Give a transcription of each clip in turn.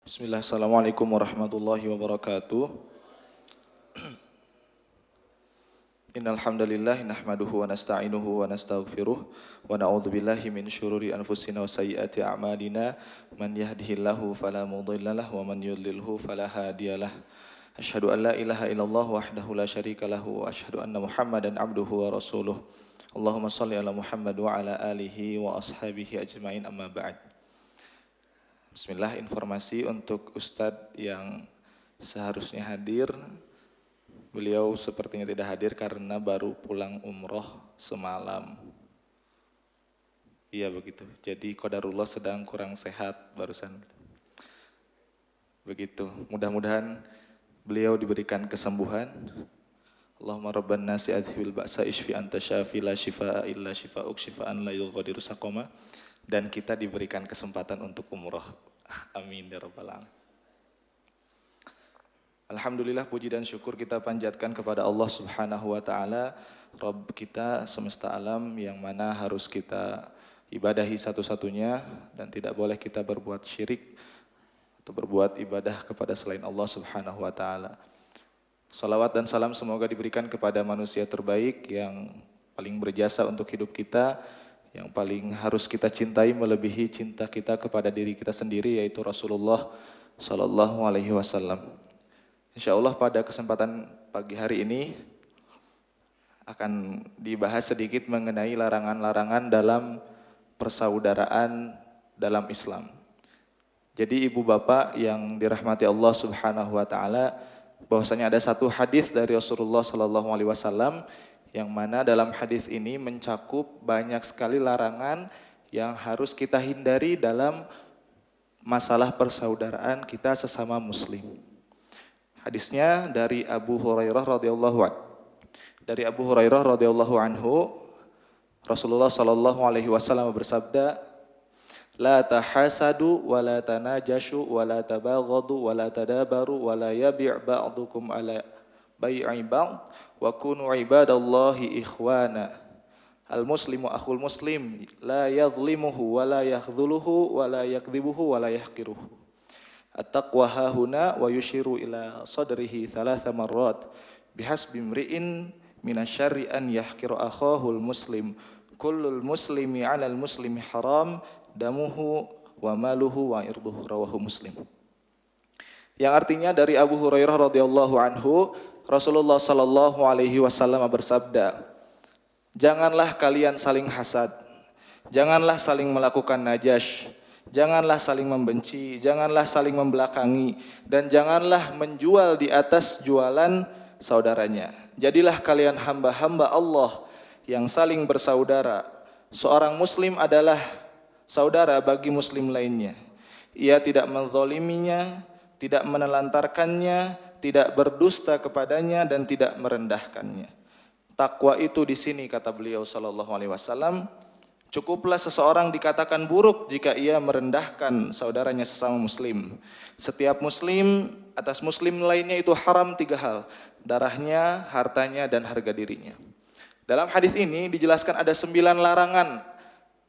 Bismillah, assalamualaikum warahmatullahi wabarakatuh. Innal hamdalillah nahmaduhu wa nasta'inuhu wa nastaghfiruh wa na'udzu billahi min syururi anfusina wa sayyiati a'malina man yahdihillahu fala mudhillalah wa man yudlilhu fala hadiyalah. Asyhadu an la ilaha illallah wahdahu la syarika lahu wa asyhadu anna Muhammadan abduhu wa rasuluh. Allahumma shalli ala Muhammad wa ala alihi wa ashabihi ajmain, amma ba'd. Bismillah, informasi untuk Ustadz yang seharusnya hadir. Beliau sepertinya tidak hadir karena baru pulang umroh semalam. Iya begitu, jadi qadarullah sedang kurang sehat barusan. Begitu, mudah-mudahan beliau diberikan kesembuhan. Allahumma rabban nasi adhibil ba'sa ishfi anta syafi la shifaa illa shifaa'uk shifaan la yughadiru saqama. Dan kita diberikan kesempatan untuk umroh. Amin ya rabbal alamin. Alhamdulillah, puji dan syukur kita panjatkan kepada Allah Subhanahu wa taala, Rabb kita semesta alam, yang mana harus kita ibadahi satu-satunya dan tidak boleh kita berbuat syirik atau berbuat ibadah kepada selain Allah Subhanahu wa taala. Salawat dan salam semoga diberikan kepada manusia terbaik yang paling berjasa untuk hidup kita, yang paling harus kita cintai melebihi cinta kita kepada diri kita sendiri, yaitu Rasulullah Sallallahu Alaihi Wasallam. Insya Allah pada kesempatan pagi hari ini akan dibahas sedikit mengenai larangan-larangan dalam persaudaraan dalam Islam. Jadi ibu bapak yang dirahmati Allah Subhanahu Wa Taala, bahwasanya ada satu hadis dari Rasulullah Sallallahu Alaihi Wasallam yang mana dalam hadis ini mencakup banyak sekali larangan yang harus kita hindari dalam masalah persaudaraan kita sesama muslim. Hadisnya dari Abu Hurairah radhiyallahu anhu. Dari Abu Hurairah radhiyallahu anhu, Rasulullah sallallahu alaihi wasallam bersabda, "La tahasadu wa la tanajashu wa la tabaghadu wa la tadabaru wa la yabi' ba'dukum ala bai'i ba'd wa kunu ibadallahi ikhwana. Al-muslimu akhul muslim la yadhlimuhu wa la yakhdhuluhu wa la yakdhibuhu wa la yahqiruhu. At-taqwa hahuna," wa yushiru ila sadrihi thalatha marrat, "bihasbi imri'in minasyarri an yahqira akhahul muslim. Kullul muslimi 'alal muslimi haram damuhu wa maluhu wa irduhu," rawahu Muslim. Yang artinya dari Abu Hurairah radhiyallahu anhu, Rasulullah sallallahu alaihi wasallam bersabda, "Janganlah kalian saling hasad, janganlah saling melakukan najash, janganlah saling membenci, janganlah saling membelakangi, dan janganlah menjual di atas jualan saudaranya. Jadilah kalian hamba-hamba Allah yang saling bersaudara. Seorang muslim adalah saudara bagi muslim lainnya. Ia tidak menzaliminya, tidak menelantarkannya, tidak berdusta kepadanya, dan tidak merendahkannya. Takwa itu di sini, kata beliau sallallahu alaihi wasallam, cukuplah seseorang dikatakan buruk jika ia merendahkan saudaranya sesama muslim. Setiap muslim atas muslim lainnya itu haram 3 hal: darahnya, hartanya, dan harga dirinya. Dalam hadis ini dijelaskan ada 9 larangan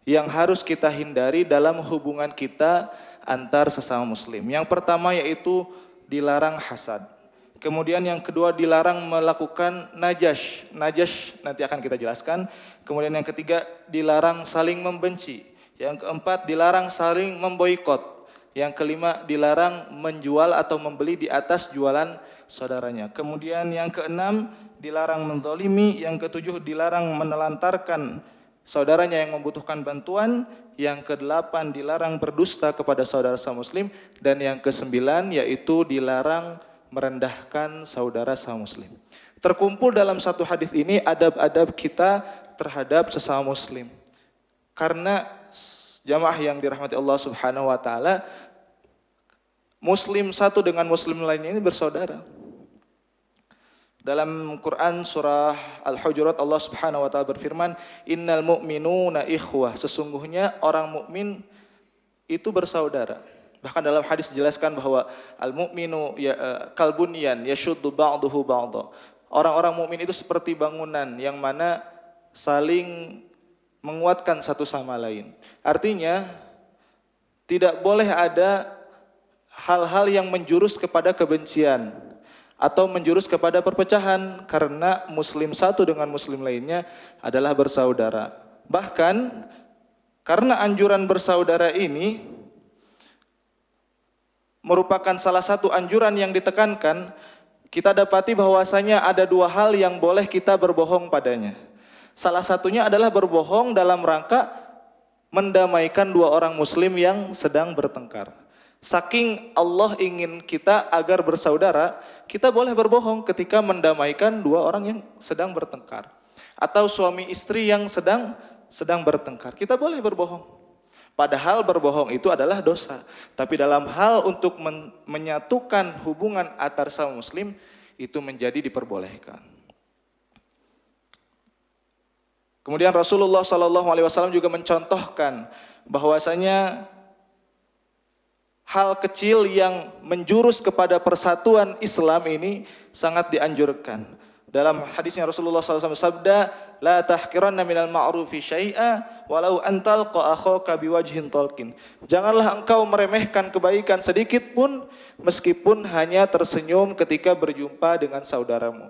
yang harus kita hindari dalam hubungan kita antar sesama muslim. Yang pertama yaitu dilarang hasad. Kemudian yang kedua dilarang melakukan najash. Najash nanti akan kita jelaskan. Kemudian yang ketiga dilarang saling membenci. Yang keempat dilarang saling memboikot. Yang kelima dilarang menjual atau membeli di atas jualan saudaranya. Kemudian yang keenam dilarang menzalimi. Yang ketujuh dilarang menelantarkan saudaranya yang membutuhkan bantuan. Yang kedelapan dilarang berdusta kepada saudara muslim. Dan yang kesembilan yaitu dilarang merendahkan saudara sesama muslim. Terkumpul dalam satu hadis ini adab-adab kita terhadap sesama muslim. Karena jamaah yang dirahmati Allah Subhanahu wa taala, muslim satu dengan muslim lainnya ini bersaudara. Dalam Quran surah Al-Hujurat Allah Subhanahu wa taala berfirman, "Innal mu'minuna ikhwah." Sesungguhnya orang mukmin itu bersaudara. Bahkan dalam hadis dijelaskan bahwa al-mu'minu kalbunyan yashuddu ba'duhu ba'dha. Orang-orang mukmin itu seperti bangunan yang mana saling menguatkan satu sama lain. Artinya tidak boleh ada hal-hal yang menjurus kepada kebencian atau menjurus kepada perpecahan, karena muslim satu dengan muslim lainnya adalah bersaudara. Bahkan karena anjuran bersaudara ini merupakan salah satu anjuran yang ditekankan, kita dapati bahwasanya ada dua hal yang boleh kita berbohong padanya. Salah satunya adalah berbohong dalam rangka mendamaikan dua orang muslim yang sedang bertengkar. Saking Allah ingin kita agar bersaudara, kita boleh berbohong ketika mendamaikan dua orang yang sedang bertengkar. Atau suami istri yang sedang bertengkar, kita boleh berbohong. Padahal berbohong itu adalah dosa. Tapi dalam hal untuk menyatukan hubungan antar sesama muslim, itu menjadi diperbolehkan. Kemudian Rasulullah SAW juga mencontohkan bahwasanya hal kecil yang menjurus kepada persatuan Islam ini sangat dianjurkan. Dalam hadisnya Rasulullah SAW sabda, la tahqiranna minal ma'rufi syai'a walau antal qa'akhaka biwajhin talqin. Janganlah engkau meremehkan kebaikan sedikit pun meskipun hanya tersenyum ketika berjumpa dengan saudaramu.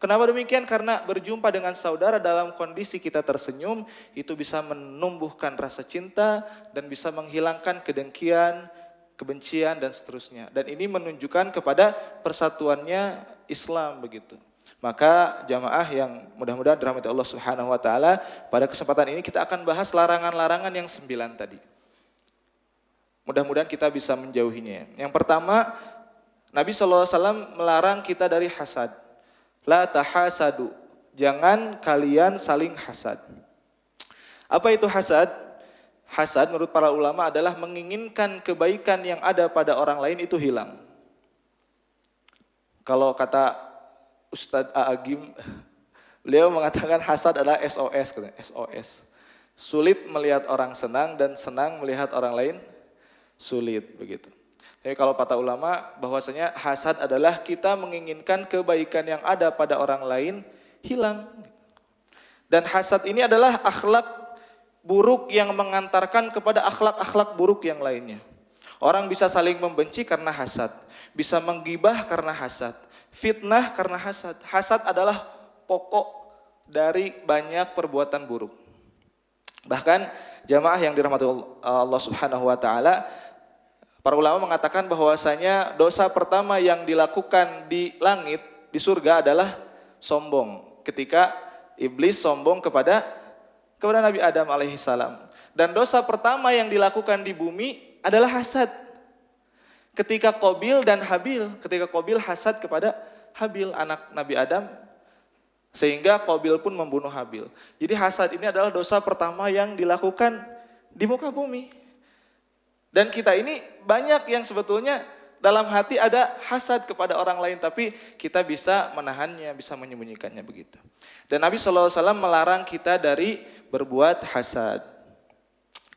Kenapa demikian? Karena berjumpa dengan saudara dalam kondisi kita tersenyum itu bisa menumbuhkan rasa cinta dan bisa menghilangkan kedengkian, kebencian dan seterusnya. Dan ini menunjukkan kepada persatuannya Islam begitu. Maka jamaah yang mudah-mudahan dirahmati Allah Subhanahu wa taala, pada kesempatan ini kita akan bahas larangan-larangan yang 9 tadi. Mudah-mudahan kita bisa menjauhinya. Yang pertama, Nabi SAW melarang kita dari hasad. La tahasadu. Jangan kalian saling hasad. Apa itu hasad? Hasad menurut para ulama adalah menginginkan kebaikan yang ada pada orang lain itu hilang. Kalau kata Ustadz A'agim, beliau mengatakan hasad adalah SOS, SOS. Sulit melihat orang senang dan senang melihat orang lain sulit begitu. Jadi kalau kata ulama bahwasanya hasad adalah kita menginginkan kebaikan yang ada pada orang lain hilang. Dan hasad ini adalah akhlak buruk yang mengantarkan kepada akhlak-akhlak buruk yang lainnya. Orang bisa saling membenci karena hasad, bisa menggibah karena hasad, fitnah karena hasad. Hasad adalah pokok dari banyak perbuatan buruk. Bahkan jamaah yang dirahmati Allah Subhanahu wa taala, para ulama mengatakan bahwasanya dosa pertama yang dilakukan di langit, di surga adalah sombong. Ketika iblis sombong kepada Nabi Adam alaihissalam. Dan dosa pertama yang dilakukan di bumi adalah hasad. Ketika Qabil dan Habil, ketika Qabil hasad kepada Habil anak Nabi Adam, sehingga Qabil pun membunuh Habil. Jadi hasad ini adalah dosa pertama yang dilakukan di muka bumi. Dan kita ini banyak yang sebetulnya dalam hati ada hasad kepada orang lain, tapi kita bisa menahannya, bisa menyembunyikannya begitu. Dan Nabi SAW melarang kita dari berbuat hasad.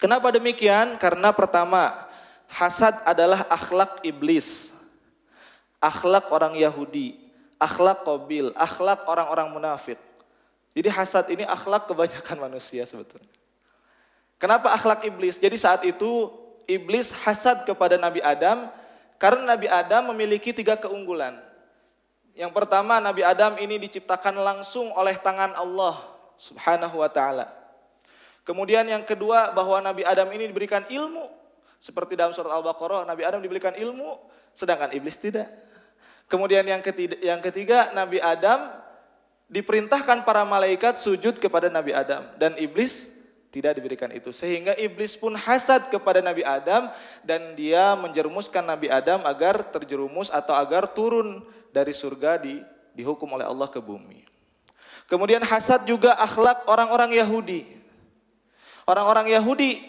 Kenapa demikian? Karena pertama, hasad adalah akhlak iblis, akhlak orang Yahudi, akhlak Qabil, akhlak orang-orang munafik. Jadi hasad ini akhlak kebanyakan manusia sebetulnya. Kenapa akhlak iblis? Jadi saat itu iblis hasad kepada Nabi Adam karena Nabi Adam memiliki 3 keunggulan. Yang pertama, Nabi Adam ini diciptakan langsung oleh tangan Allah Subhanahu wa taala. Kemudian yang kedua, bahwa Nabi Adam ini diberikan ilmu. Seperti dalam surat Al-Baqarah, Nabi Adam diberikan ilmu, sedangkan iblis tidak. Kemudian yang ketiga, Nabi Adam diperintahkan para malaikat sujud kepada Nabi Adam. Dan iblis tidak diberikan itu. Sehingga iblis pun hasad kepada Nabi Adam dan dia menjerumuskan Nabi Adam agar terjerumus atau agar turun dari surga dihukum oleh Allah ke bumi. Kemudian hasad juga akhlak orang-orang Yahudi. Orang-orang Yahudi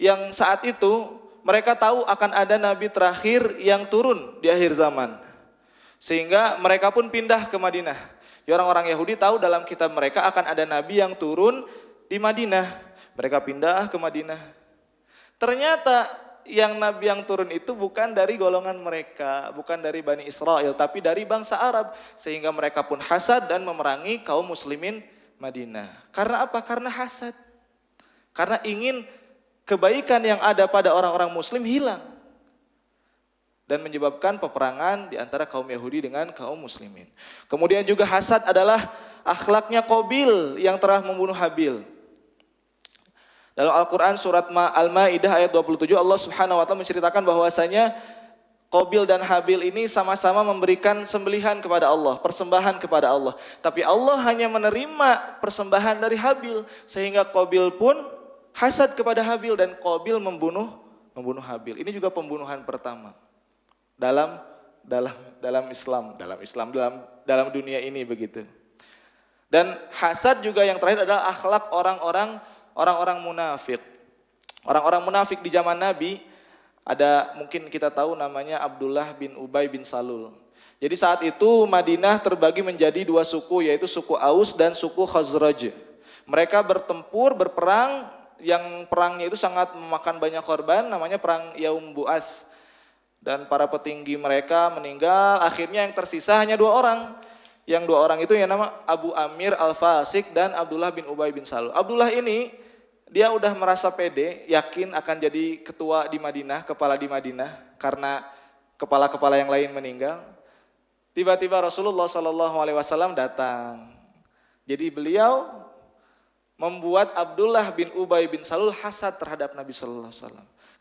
yang saat itu mereka tahu akan ada nabi terakhir yang turun di akhir zaman. Sehingga mereka pun pindah ke Madinah. Orang-orang Yahudi tahu dalam kitab mereka akan ada nabi yang turun di Madinah. Mereka pindah ke Madinah. Ternyata yang nabi yang turun itu bukan dari golongan mereka, bukan dari Bani Israel, tapi dari bangsa Arab. Sehingga mereka pun hasad dan memerangi kaum muslimin Madinah. Karena apa? Karena hasad. Karena ingin kebaikan yang ada pada orang-orang muslim hilang. dan menyebabkan peperangan di antara kaum Yahudi dengan kaum muslimin. Kemudian juga hasad adalah akhlaknya Qabil yang telah membunuh Habil. Dalam Al-Quran surat Al-Ma'idah ayat 27 Allah Subhanahu wa ta'ala menceritakan bahwasanya Qabil dan Habil ini sama-sama memberikan sembelihan kepada Allah, persembahan kepada Allah. Tapi Allah hanya menerima persembahan dari Habil, sehingga Qabil pun hasad kepada Habil dan Qabil membunuh Habil. Ini juga pembunuhan pertama dalam Islam, dalam dunia ini begitu. Dan hasad juga yang terakhir adalah akhlak orang-orang munafik. Orang-orang munafik di zaman Nabi ada, mungkin kita tahu namanya Abdullah bin Ubay bin Salul. Jadi saat itu Madinah terbagi menjadi dua suku, yaitu suku Aus dan suku Khazraj. Mereka berperang, yang perangnya itu sangat memakan banyak korban, namanya perang Yaum Bu'ats. Dan para petinggi mereka meninggal, akhirnya yang tersisa hanya dua orang. Yang dua orang itu yang nama Abu Amir Al-Fasik dan Abdullah bin Ubay bin Salul. Abdullah ini dia udah merasa pede, yakin akan jadi ketua di Madinah, kepala di Madinah, karena kepala-kepala yang lain meninggal. Tiba-tiba Rasulullah SAW datang. Jadi beliau membuat Abdullah bin Ubay bin Salul hasad terhadap Nabi SAW.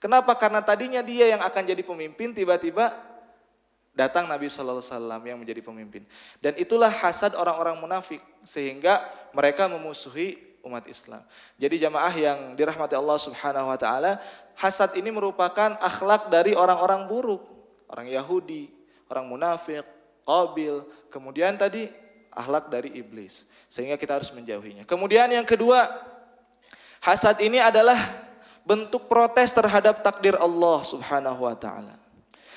Kenapa? Karena tadinya dia yang akan jadi pemimpin, tiba-tiba datang Nabi SAW yang menjadi pemimpin. Dan itulah hasad orang-orang munafik, sehingga mereka memusuhi umat Islam. Jadi jamaah yang dirahmati Allah Subhanahu wa taala, hasad ini merupakan akhlak dari orang-orang buruk, orang Yahudi, orang munafik, Qabil, kemudian tadi akhlak dari iblis. Sehingga kita harus menjauhinya. Kemudian yang kedua, hasad ini adalah bentuk protes terhadap takdir Allah Subhanahu wa taala.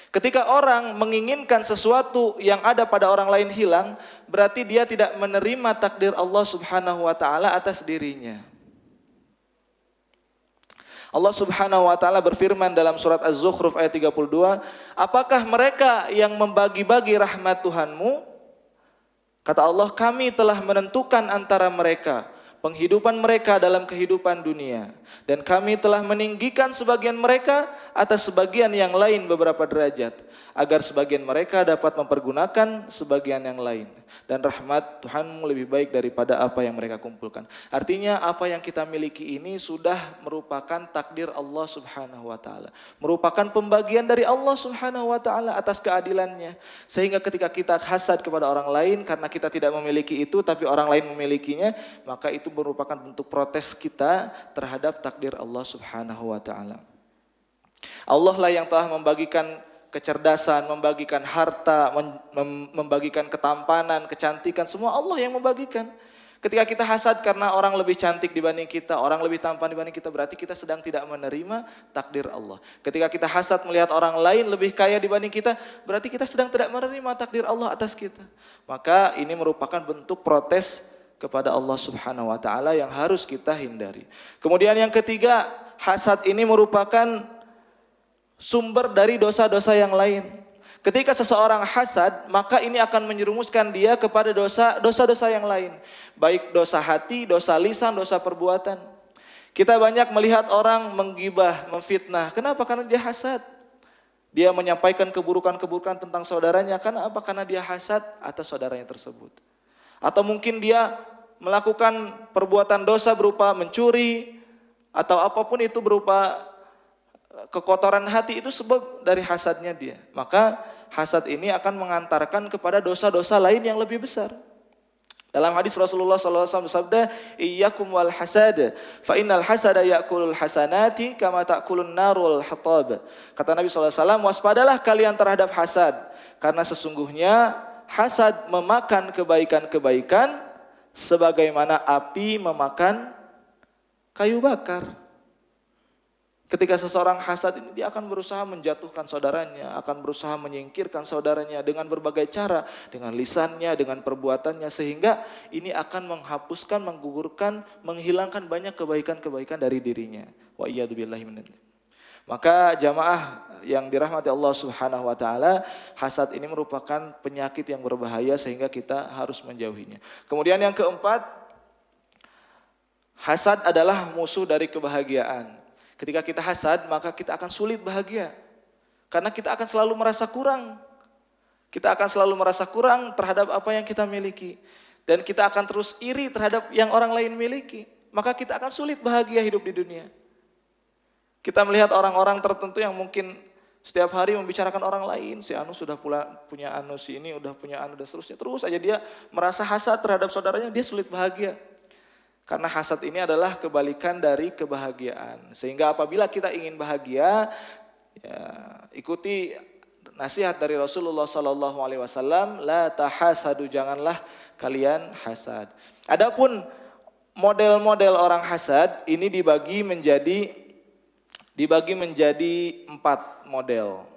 Ketika orang menginginkan sesuatu yang ada pada orang lain hilang, berarti dia tidak menerima takdir Allah Subhanahu wa taala atas dirinya. Allah Subhanahu wa taala berfirman dalam surat Az-Zukhruf ayat 32, "Apakah mereka yang membagi-bagi rahmat Tuhanmu?" Kata Allah, "Kami telah menentukan antara mereka penghidupan mereka dalam kehidupan dunia, dan kami telah meninggikan sebagian mereka atas sebagian yang lain beberapa derajat, agar sebagian mereka dapat mempergunakan sebagian yang lain, dan rahmat Tuhanmu lebih baik daripada apa yang mereka kumpulkan." Artinya apa yang kita miliki ini sudah merupakan takdir Allah Subhanahu wa taala, merupakan pembagian dari Allah Subhanahu wa taala atas keadilannya. Sehingga ketika kita hasad kepada orang lain karena kita tidak memiliki itu tapi orang lain memilikinya, maka itu merupakan bentuk protes kita terhadap takdir Allah Subhanahu wa taala. Allah lah yang telah membagikan kecerdasan, membagikan harta, membagikan ketampanan, kecantikan, semua Allah yang membagikan. Ketika kita hasad karena orang lebih cantik dibanding kita, orang lebih tampan dibanding kita, berarti kita sedang tidak menerima takdir Allah. Ketika kita hasad melihat orang lain lebih kaya dibanding kita, berarti kita sedang tidak menerima takdir Allah atas kita. Maka ini merupakan bentuk protes kepada Allah Subhanahu wa taala yang harus kita hindari. Kemudian yang ketiga, hasad ini merupakan sumber dari dosa-dosa yang lain. Ketika seseorang hasad, maka ini akan menyerumuskan dia kepada dosa-dosa yang lain. Baik dosa hati, dosa lisan, dosa perbuatan. Kita banyak melihat orang menggibah, memfitnah. Kenapa? Karena dia hasad. Dia menyampaikan keburukan-keburukan tentang saudaranya. Karena apa? Karena dia hasad atas saudaranya tersebut. Atau mungkin dia melakukan perbuatan dosa berupa mencuri, atau apapun itu berupa kekotoran hati, itu sebab dari hasadnya dia. Maka hasad ini akan mengantarkan kepada dosa-dosa lain yang lebih besar. Dalam hadis Rasulullah SAW bersabda, "Iyyakum wal hasad, fa innal hasada ya'kulul hasanati kama ta'kulun narul hatab." Kata Nabi SAW, waspadalah kalian terhadap hasad, karena sesungguhnya hasad memakan kebaikan-kebaikan sebagaimana api memakan kayu bakar. Ketika seseorang hasad ini, dia akan berusaha menjatuhkan saudaranya, akan berusaha menyingkirkan saudaranya dengan berbagai cara, dengan lisannya, dengan perbuatannya, sehingga ini akan menghapuskan, menggugurkan, menghilangkan banyak kebaikan-kebaikan dari dirinya. Wa iyyadubillahi min. Maka jamaah yang dirahmati Allah Subhanahu wa taala, hasad ini merupakan penyakit yang berbahaya sehingga kita harus menjauhinya. Kemudian yang keempat, hasad adalah musuh dari kebahagiaan. Ketika kita hasad, maka kita akan sulit bahagia. Karena kita akan selalu merasa kurang. Kita akan selalu merasa kurang terhadap apa yang kita miliki. Dan kita akan terus iri terhadap yang orang lain miliki. Maka kita akan sulit bahagia hidup di dunia. Kita melihat orang-orang tertentu yang mungkin setiap hari membicarakan orang lain. Si anu sudah punya anu, si ini udah punya anu, dan seterusnya. Terus aja dia merasa hasad terhadap saudaranya, dia sulit bahagia. Karena hasad ini adalah kebalikan dari kebahagiaan. Sehingga apabila kita ingin bahagia, ya, ikuti nasihat dari Rasulullah SAW, la tahasadu, janganlah kalian hasad. Adapun model-model orang hasad ini dibagi menjadi 4 model.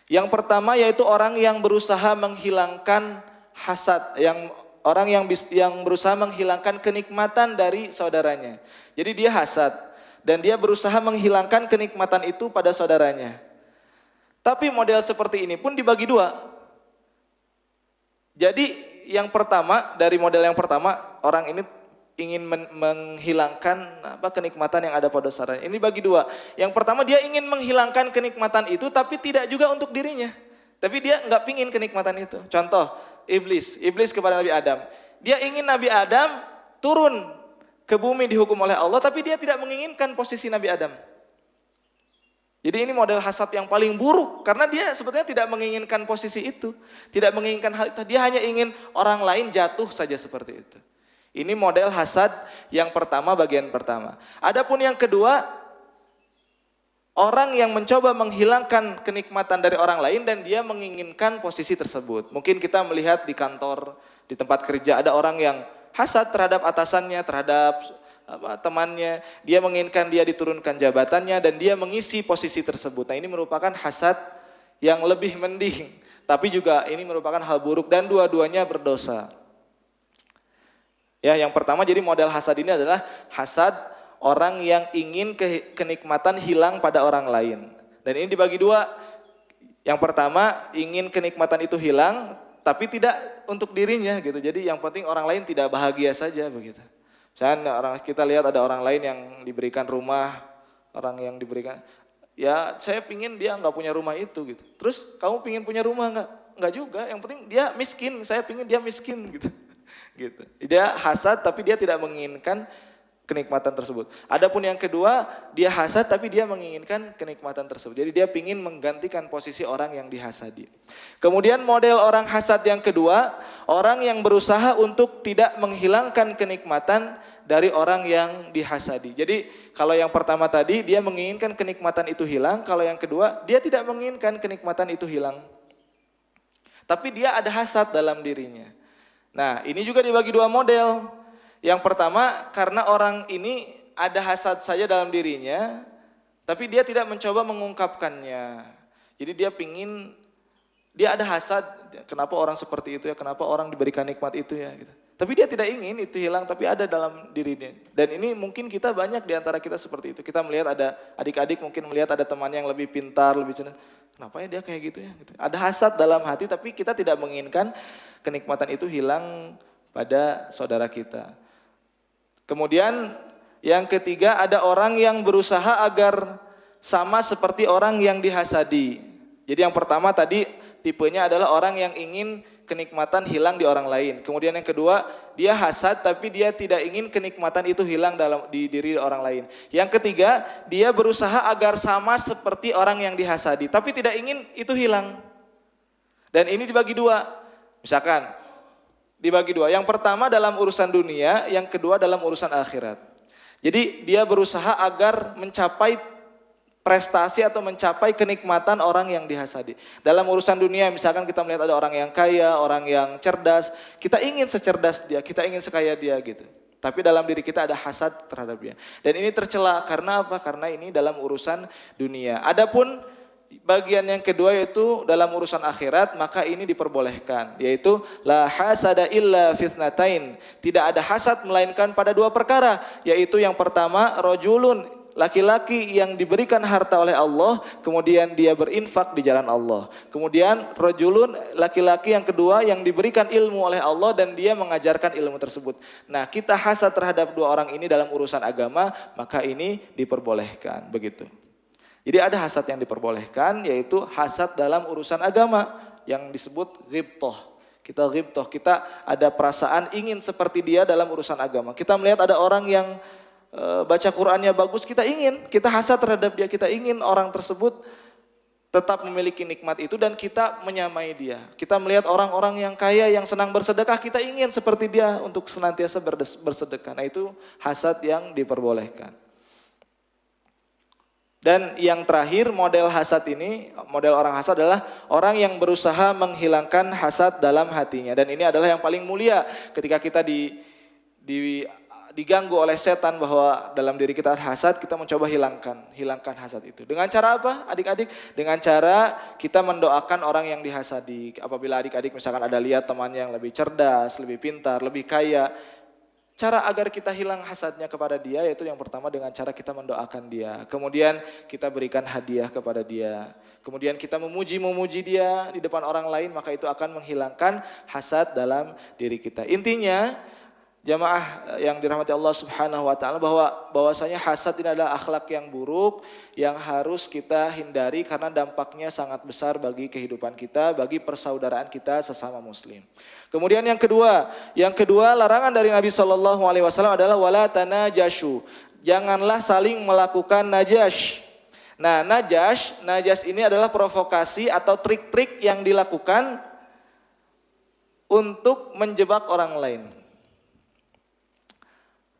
Yang pertama yaitu orang yang berusaha menghilangkan hasad, orang yang berusaha menghilangkan kenikmatan dari saudaranya. Jadi dia hasad dan dia berusaha menghilangkan kenikmatan itu pada saudaranya. Tapi model seperti ini pun dibagi 2. Jadi yang pertama, dari model yang pertama, orang ini ingin menghilangkan kenikmatan yang ada pada saudaranya. Ini bagi 2. Yang pertama, dia ingin menghilangkan kenikmatan itu tapi tidak juga untuk dirinya. Tapi dia nggak pingin kenikmatan itu. Contoh, iblis kepada Nabi Adam. Dia ingin Nabi Adam turun ke bumi dihukum oleh Allah, tapi dia tidak menginginkan posisi Nabi Adam. Jadi ini model hasad yang paling buruk, karena dia sebetulnya tidak menginginkan posisi itu, tidak menginginkan hal itu, dia hanya ingin orang lain jatuh saja seperti itu. Ini model hasad yang pertama, bagian pertama. Adapun yang kedua, orang yang mencoba menghilangkan kenikmatan dari orang lain dan dia menginginkan posisi tersebut. Mungkin kita melihat di kantor, di tempat kerja ada orang yang hasad terhadap atasannya, terhadap temannya, dia menginginkan dia diturunkan jabatannya dan dia mengisi posisi tersebut. Nah, ini merupakan hasad yang lebih mending, tapi juga ini merupakan hal buruk dan dua-duanya berdosa. Ya, yang pertama jadi model hasad ini adalah hasad orang yang ingin kenikmatan hilang pada orang lain. Dan ini dibagi 2. Yang pertama ingin kenikmatan itu hilang, tapi tidak untuk dirinya gitu. Jadi yang penting orang lain tidak bahagia saja begitu. Misalnya kita lihat ada orang lain yang diberikan rumah, orang yang diberikan, ya saya pingin dia nggak punya rumah itu gitu. Terus kamu pingin punya rumah nggak? Nggak juga. Yang penting dia miskin. Saya pingin dia miskin gitu. Gitu. Dia hasad tapi dia tidak menginginkan kenikmatan tersebut. Adapun yang kedua, dia hasad tapi dia menginginkan kenikmatan tersebut. Jadi dia pingin menggantikan posisi orang yang dihasadi. Kemudian model orang hasad yang kedua, orang yang berusaha untuk tidak menghilangkan kenikmatan dari orang yang dihasadi. Jadi kalau yang pertama tadi dia menginginkan kenikmatan itu hilang, kalau yang kedua dia tidak menginginkan kenikmatan itu hilang. Tapi dia ada hasad dalam dirinya. Nah, ini juga dibagi 2 model. Yang pertama, karena orang ini ada hasad saja dalam dirinya, tapi dia tidak mencoba mengungkapkannya. Jadi dia ada hasad, kenapa orang seperti itu ya, kenapa orang diberikan nikmat itu ya gitu. Tapi dia tidak ingin itu hilang, tapi ada dalam dirinya. Dan ini mungkin kita banyak di antara kita seperti itu. Kita melihat ada adik-adik mungkin melihat ada teman yang lebih pintar, lebih cerdas. Kenapa ya dia kayak gitu ya? Gitu. Ada hasad dalam hati, tapi kita tidak menginginkan kenikmatan itu hilang pada saudara kita. Kemudian yang ketiga, ada orang yang berusaha agar sama seperti orang yang dihasadi. Jadi yang pertama tadi tipenya adalah orang yang ingin kenikmatan hilang di orang lain. Kemudian yang kedua, dia hasad tapi dia tidak ingin kenikmatan itu hilang di diri orang lain. Yang ketiga, dia berusaha agar sama seperti orang yang dihasadi tapi tidak ingin itu hilang. Dan ini dibagi 2. Misalkan dibagi 2. Yang pertama dalam urusan dunia, yang kedua dalam urusan akhirat. Jadi dia berusaha agar mencapai prestasi atau mencapai kenikmatan orang yang dihasadi. Dalam urusan dunia misalkan kita melihat ada orang yang kaya, orang yang cerdas, kita ingin secerdas dia, kita ingin sekaya dia gitu. Tapi dalam diri kita ada hasad terhadap dia. Dan ini tercela karena apa? Karena ini dalam urusan dunia. Adapun bagian yang kedua yaitu dalam urusan akhirat, maka ini diperbolehkan, yaitu la hasada illa fitnatain, tidak ada hasad melainkan pada 2 perkara, yaitu yang pertama rajulun, laki-laki yang diberikan harta oleh Allah kemudian dia berinfak di jalan Allah. Kemudian rajulun, laki-laki yang kedua yang diberikan ilmu oleh Allah dan dia mengajarkan ilmu tersebut. Nah, kita hasad terhadap 2 orang ini dalam urusan agama, maka ini diperbolehkan begitu. Jadi ada hasad yang diperbolehkan, yaitu hasad dalam urusan agama yang disebut ghibthah. Kita ghibthah, kita ada perasaan ingin seperti dia dalam urusan agama. Kita melihat ada orang yang baca Qur'annya bagus, kita hasad terhadap dia, kita ingin orang tersebut tetap memiliki nikmat itu dan kita menyamai dia. Kita melihat orang-orang yang kaya, yang senang bersedekah, kita ingin seperti dia untuk senantiasa bersedekah. Nah itu hasad yang diperbolehkan. Dan yang terakhir model hasad ini, model orang hasad adalah orang yang berusaha menghilangkan hasad dalam hatinya. Dan ini adalah yang paling mulia ketika kita diganggu oleh setan bahwa dalam diri kita ada hasad, kita mencoba hilangkan hasad itu. Dengan cara apa adik-adik? Dengan cara kita mendoakan orang yang dihasadi. Apabila adik-adik misalkan ada lihat temannya yang lebih cerdas, lebih pintar, lebih kaya, cara agar kita hilang hasadnya kepada dia yaitu yang pertama dengan cara kita mendoakan dia. Kemudian kita berikan hadiah kepada dia. Kemudian kita memuji dia di depan orang lain, maka itu akan menghilangkan hasad dalam diri kita. Intinya jamaah yang dirahmati Allah Subhanahu wa taala bahwasanya hasad ini adalah akhlak yang buruk yang harus kita hindari karena dampaknya sangat besar bagi kehidupan kita, bagi persaudaraan kita sesama muslim. Kemudian yang kedua larangan dari Nabi Shallallahu alaihi wasallam adalah wala tanajashu. Janganlah saling melakukan najash. Nah, najas ini adalah provokasi atau trik-trik yang dilakukan untuk menjebak orang lain.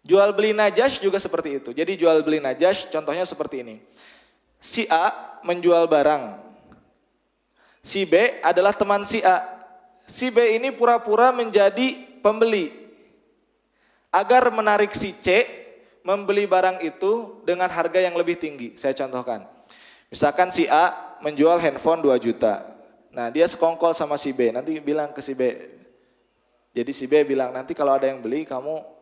Jual beli najas juga seperti itu. Jadi jual beli najas contohnya seperti ini. Si A menjual barang. Si B adalah teman si A. Si B ini pura-pura menjadi pembeli. Agar menarik si C membeli barang itu dengan harga yang lebih tinggi. Saya contohkan. Misalkan si A menjual handphone 2 juta. Nah dia sekongkol sama si B. Nanti bilang ke si B. Jadi si B bilang nanti kalau ada yang beli kamu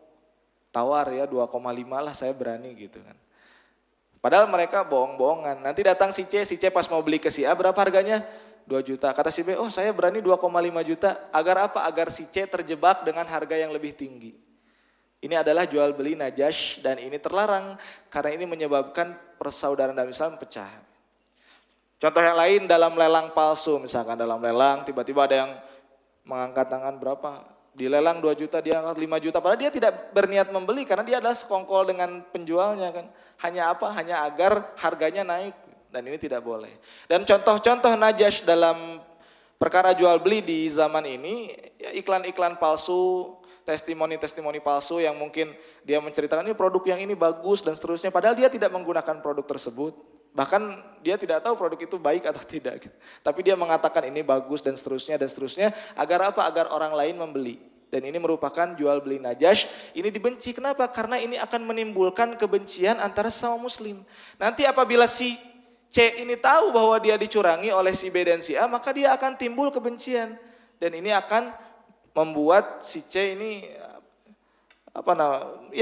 tawar ya 2,5 lah saya berani gitu kan. Padahal mereka bohong-bohongan. Nanti datang si C pas mau beli ke si A berapa harganya? 2 juta. Kata si B, oh saya berani 2,5 juta. Agar apa? Agar si C terjebak dengan harga yang lebih tinggi. Ini adalah jual beli najas dan ini terlarang karena ini menyebabkan persaudaraan dalam Islam pecah. Contoh yang lain dalam lelang palsu, misalkan dalam lelang tiba-tiba ada yang mengangkat tangan berapa? Dilelang 2 juta, dia angkat 5 juta. Padahal dia tidak berniat membeli karena dia adalah sekongkol dengan penjualnya kan. Hanya apa? Hanya agar harganya naik. Dan ini tidak boleh. Dan contoh-contoh najas dalam perkara jual beli di zaman ini, ya iklan-iklan palsu, testimoni-testimoni palsu yang mungkin dia menceritakan ini produk yang ini bagus dan seterusnya. Padahal dia tidak menggunakan produk tersebut. Bahkan dia tidak tahu produk itu baik atau tidak. Tapi dia mengatakan ini bagus dan seterusnya. Agar apa? Agar orang lain membeli. Dan ini merupakan jual beli najas. Ini dibenci. Kenapa? Karena ini akan menimbulkan kebencian antara sesama muslim. Nanti apabila si C ini tahu bahwa dia dicurangi oleh si B dan si A, maka dia akan timbul kebencian. Dan ini akan membuat si C ini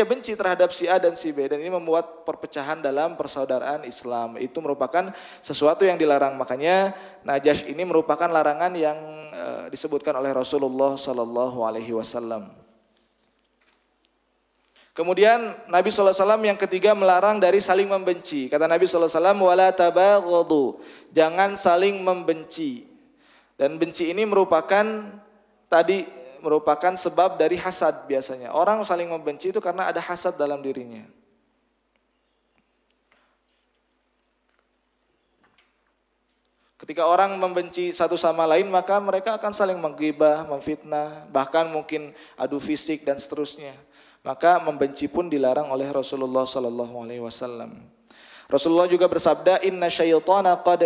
benci terhadap si A dan si B dan ini membuat perpecahan dalam persaudaraan Islam. Itu merupakan sesuatu yang dilarang. Makanya najas ini merupakan larangan yang disebutkan oleh Rasulullah Sallallahu Alaihi Wasallam. Kemudian Nabi SAW yang ketiga melarang dari saling membenci. Kata Nabi SAW, wala tabaghadu, jangan saling membenci. Dan benci ini merupakan sebab dari hasad biasanya. Orang saling membenci itu karena ada hasad dalam dirinya. Ketika orang membenci satu sama lain, maka mereka akan saling menggibah, memfitnah, bahkan mungkin adu fisik dan seterusnya. Maka membenci pun dilarang oleh Rasulullah SAW. Rasulullah juga bersabda, Inna syaitana qad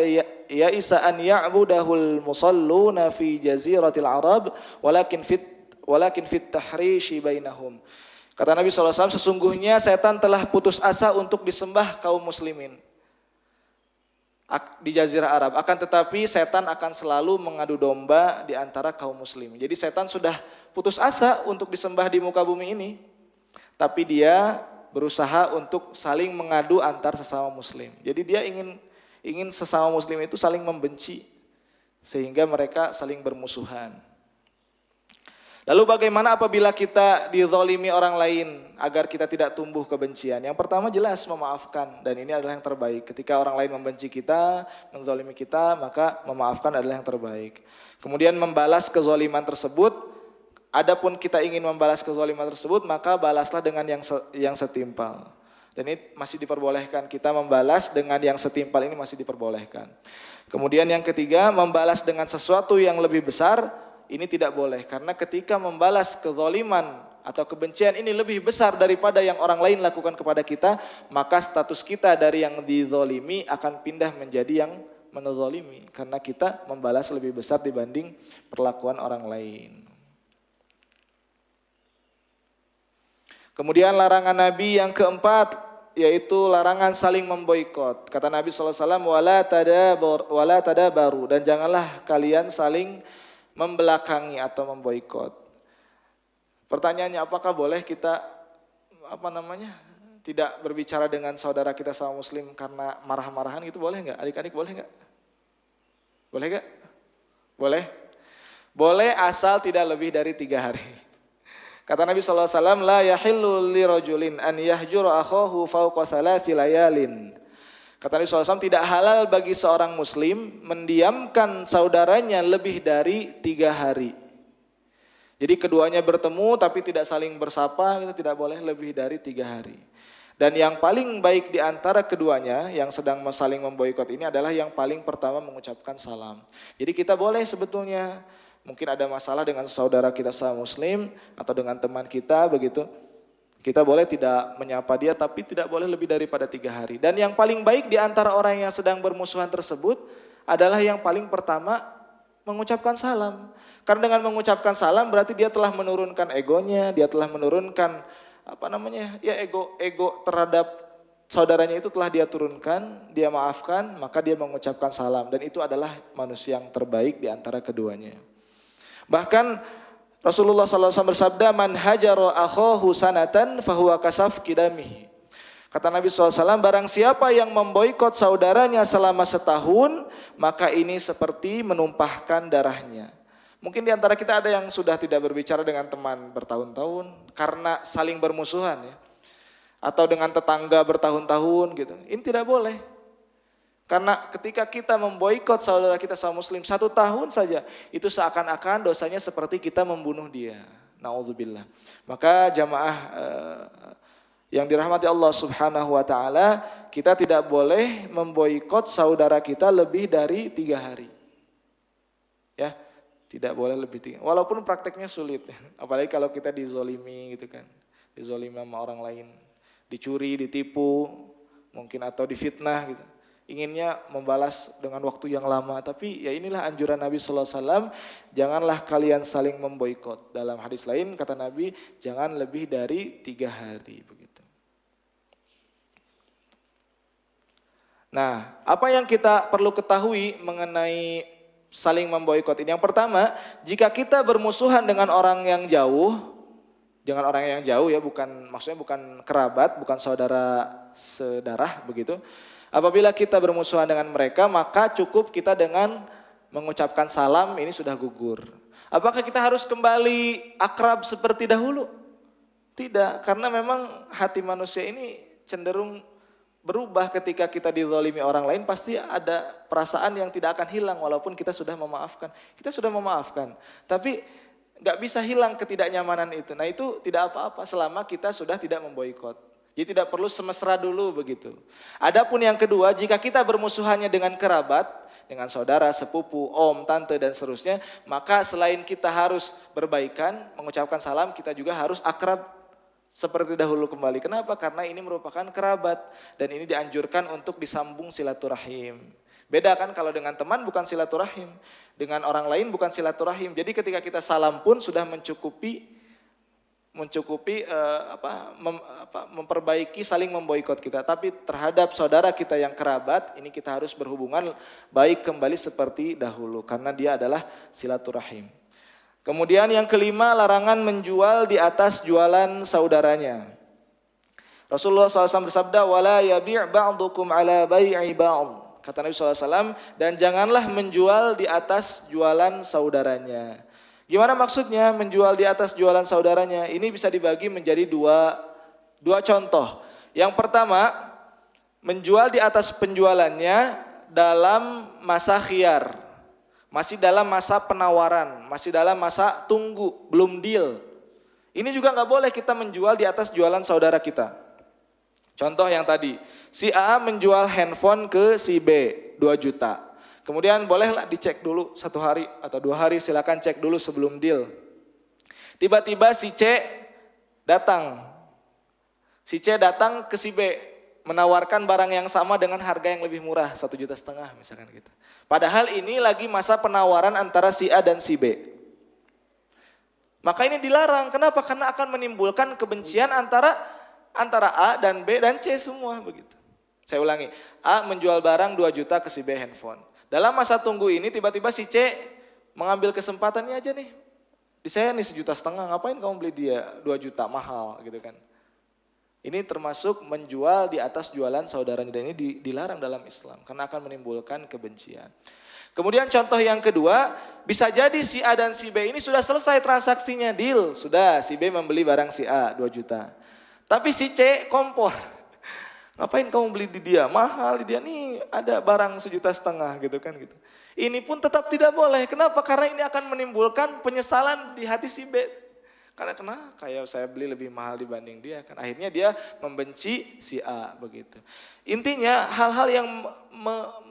ya'isa an ya'budahul musalluna fi jaziratil Arab walakin fit tahrishi bainahum. Kata Nabi SAW, sesungguhnya setan telah putus asa untuk disembah kaum muslimin di Jazirah Arab. Akan tetapi setan akan selalu mengadu domba di antara kaum muslimin. Jadi setan sudah putus asa untuk disembah di muka bumi ini. Tapi dia berusaha untuk saling mengadu antar sesama muslim. Jadi dia ingin sesama muslim itu saling membenci sehingga mereka saling bermusuhan. Lalu bagaimana apabila kita dizalimi orang lain agar kita tidak tumbuh kebencian? Yang pertama jelas memaafkan, dan ini adalah yang terbaik. Ketika orang lain membenci kita, menzalimi kita, maka memaafkan adalah yang terbaik. Kemudian membalas kezaliman tersebut, adapun kita ingin membalas kezaliman tersebut, maka balaslah dengan yang setimpal. Dan ini masih diperbolehkan, kita membalas dengan yang setimpal ini masih diperbolehkan. Kemudian yang ketiga, membalas dengan sesuatu yang lebih besar, ini tidak boleh, karena ketika membalas kezaliman atau kebencian ini lebih besar daripada yang orang lain lakukan kepada kita, maka status kita dari yang dizalimi akan pindah menjadi yang menzalimi, karena kita membalas lebih besar dibanding perlakuan orang lain. Kemudian larangan Nabi yang keempat, yaitu larangan saling memboikot. Kata Nabi SAW, wala tadabaru, dan janganlah kalian saling membelakangi atau memboikot. Pertanyaannya, apakah boleh kita tidak berbicara dengan saudara kita sama muslim karena marah-marahan gitu, boleh nggak? Adik-adik boleh nggak? Boleh nggak? Boleh. Boleh asal tidak lebih dari 3 hari. Kata Nabi SAW, la yahillu lirajulin an yahjura akhahu fawqa 3 layalin. Kata Nabi SAW, tidak halal bagi seorang muslim mendiamkan saudaranya lebih dari 3 hari. Jadi keduanya bertemu tapi tidak saling bersapa, itu tidak boleh lebih dari 3 hari. Dan yang paling baik di antara keduanya yang sedang saling memboikot ini adalah yang paling pertama mengucapkan salam. Jadi kita boleh sebetulnya, mungkin ada masalah dengan saudara kita sama muslim atau dengan teman kita begitu, kita boleh tidak menyapa dia, tapi tidak boleh lebih daripada 3 hari. Dan yang paling baik di antara orang yang sedang bermusuhan tersebut adalah yang paling pertama mengucapkan salam. Karena dengan mengucapkan salam berarti dia telah menurunkan egonya, dia telah menurunkan ego terhadap saudaranya itu telah dia turunkan, dia maafkan, maka dia mengucapkan salam. Dan itu adalah manusia yang terbaik di antara keduanya. Bahkan Rasulullah SAW bersabda, man hajara akhahu sanatan fahuwa kasafki damihi. Kata Nabi SAW, barang siapa yang memboikot saudaranya selama setahun, maka ini seperti menumpahkan darahnya. Mungkin di antara kita ada yang sudah tidak berbicara dengan teman bertahun-tahun karena saling bermusuhan ya. Atau dengan tetangga bertahun-tahun gitu. Ini tidak boleh. Karena ketika kita memboikot saudara kita sama muslim 1 tahun saja, itu seakan-akan dosanya seperti kita membunuh dia. Na'udzubillah. Maka jamaah yang dirahmati Allah Subhanahu wa taala, kita tidak boleh memboikot saudara kita lebih dari 3 hari. Ya, tidak boleh lebih 3. Walaupun prakteknya sulit, apalagi kalau kita dizolimi gitu kan. Dizolimi sama orang lain, dicuri, ditipu, mungkin atau difitnah gitu. Inginnya membalas dengan waktu yang lama, tapi ya inilah anjuran Nabi SAW, janganlah kalian saling memboikot. Dalam hadis lain kata Nabi, jangan lebih dari 3 hari begitu. Nah, apa yang kita perlu ketahui mengenai saling memboikot ini? Yang pertama, jika kita bermusuhan dengan orang yang jauh, jangan orang yang jauh ya, maksudnya bukan kerabat, bukan saudara sedarah begitu. Apabila kita bermusuhan dengan mereka, maka cukup kita dengan mengucapkan salam, ini sudah gugur. Apakah kita harus kembali akrab seperti dahulu? Tidak, karena memang hati manusia ini cenderung berubah ketika kita dizalimi orang lain, pasti ada perasaan yang tidak akan hilang walaupun kita sudah memaafkan. Kita sudah memaafkan, tapi gak bisa hilang ketidaknyamanan itu. Nah itu tidak apa-apa selama kita sudah tidak memboikot. Jadi tidak perlu semesra dulu begitu. Adapun yang kedua, jika kita bermusuhannya dengan kerabat, dengan saudara, sepupu, om, tante dan seterusnya, maka selain kita harus berbaikan, mengucapkan salam, kita juga harus akrab seperti dahulu kembali. Kenapa? Karena ini merupakan kerabat dan ini dianjurkan untuk disambung silaturahim. Beda kan kalau dengan teman bukan silaturahim, dengan orang lain bukan silaturahim. Jadi ketika kita salam pun sudah mencukupi memperbaiki saling memboikot kita. Tapi terhadap saudara kita yang kerabat, ini kita harus berhubungan baik kembali seperti dahulu, karena dia adalah silaturahim. Kemudian yang kelima, larangan menjual di atas jualan saudaranya. Rasulullah SAW bersabda, wala yabi' ba'dukum ala bai'i ba'd. Kata Nabi SAW, dan janganlah menjual di atas jualan saudaranya. Gimana maksudnya menjual di atas jualan saudaranya? Ini bisa dibagi menjadi dua contoh. Yang pertama, menjual di atas penjualannya dalam masa khiyar. Masih dalam masa penawaran, masih dalam masa tunggu, belum deal. Ini juga nggak boleh kita menjual di atas jualan saudara kita. Contoh yang tadi, si A menjual handphone ke si B 2 juta. Kemudian bolehlah dicek dulu 1 hari atau 2 hari, silakan cek dulu sebelum deal. Tiba-tiba si C datang. Si C datang ke si B, menawarkan barang yang sama dengan harga yang lebih murah, 1,5 juta misalkan gitu. Padahal ini lagi masa penawaran antara si A dan si B. Maka ini dilarang. Kenapa? Karena akan menimbulkan kebencian antara A dan B dan C semua begitu. Saya ulangi, A menjual barang 2 juta ke si B handphone. Dalam masa tunggu ini tiba-tiba si C mengambil kesempatannya aja nih. Di saya nih 1,5 juta, ngapain kamu beli dia 2 juta mahal gitu kan. Ini termasuk menjual di atas jualan saudaranya dan ini dilarang dalam Islam karena akan menimbulkan kebencian. Kemudian contoh yang kedua, bisa jadi si A dan si B ini sudah selesai transaksinya, deal, sudah si B membeli barang si A 2 juta. Tapi si C kompor. Ngapain kamu beli di dia? Mahal di dia nih, ada barang 1,5 juta gitu kan gitu. Ini pun tetap tidak boleh. Kenapa? Karena ini akan menimbulkan penyesalan di hati si B. Karena kayak saya beli lebih mahal dibanding dia kan. Akhirnya dia membenci si A begitu. Intinya hal-hal yang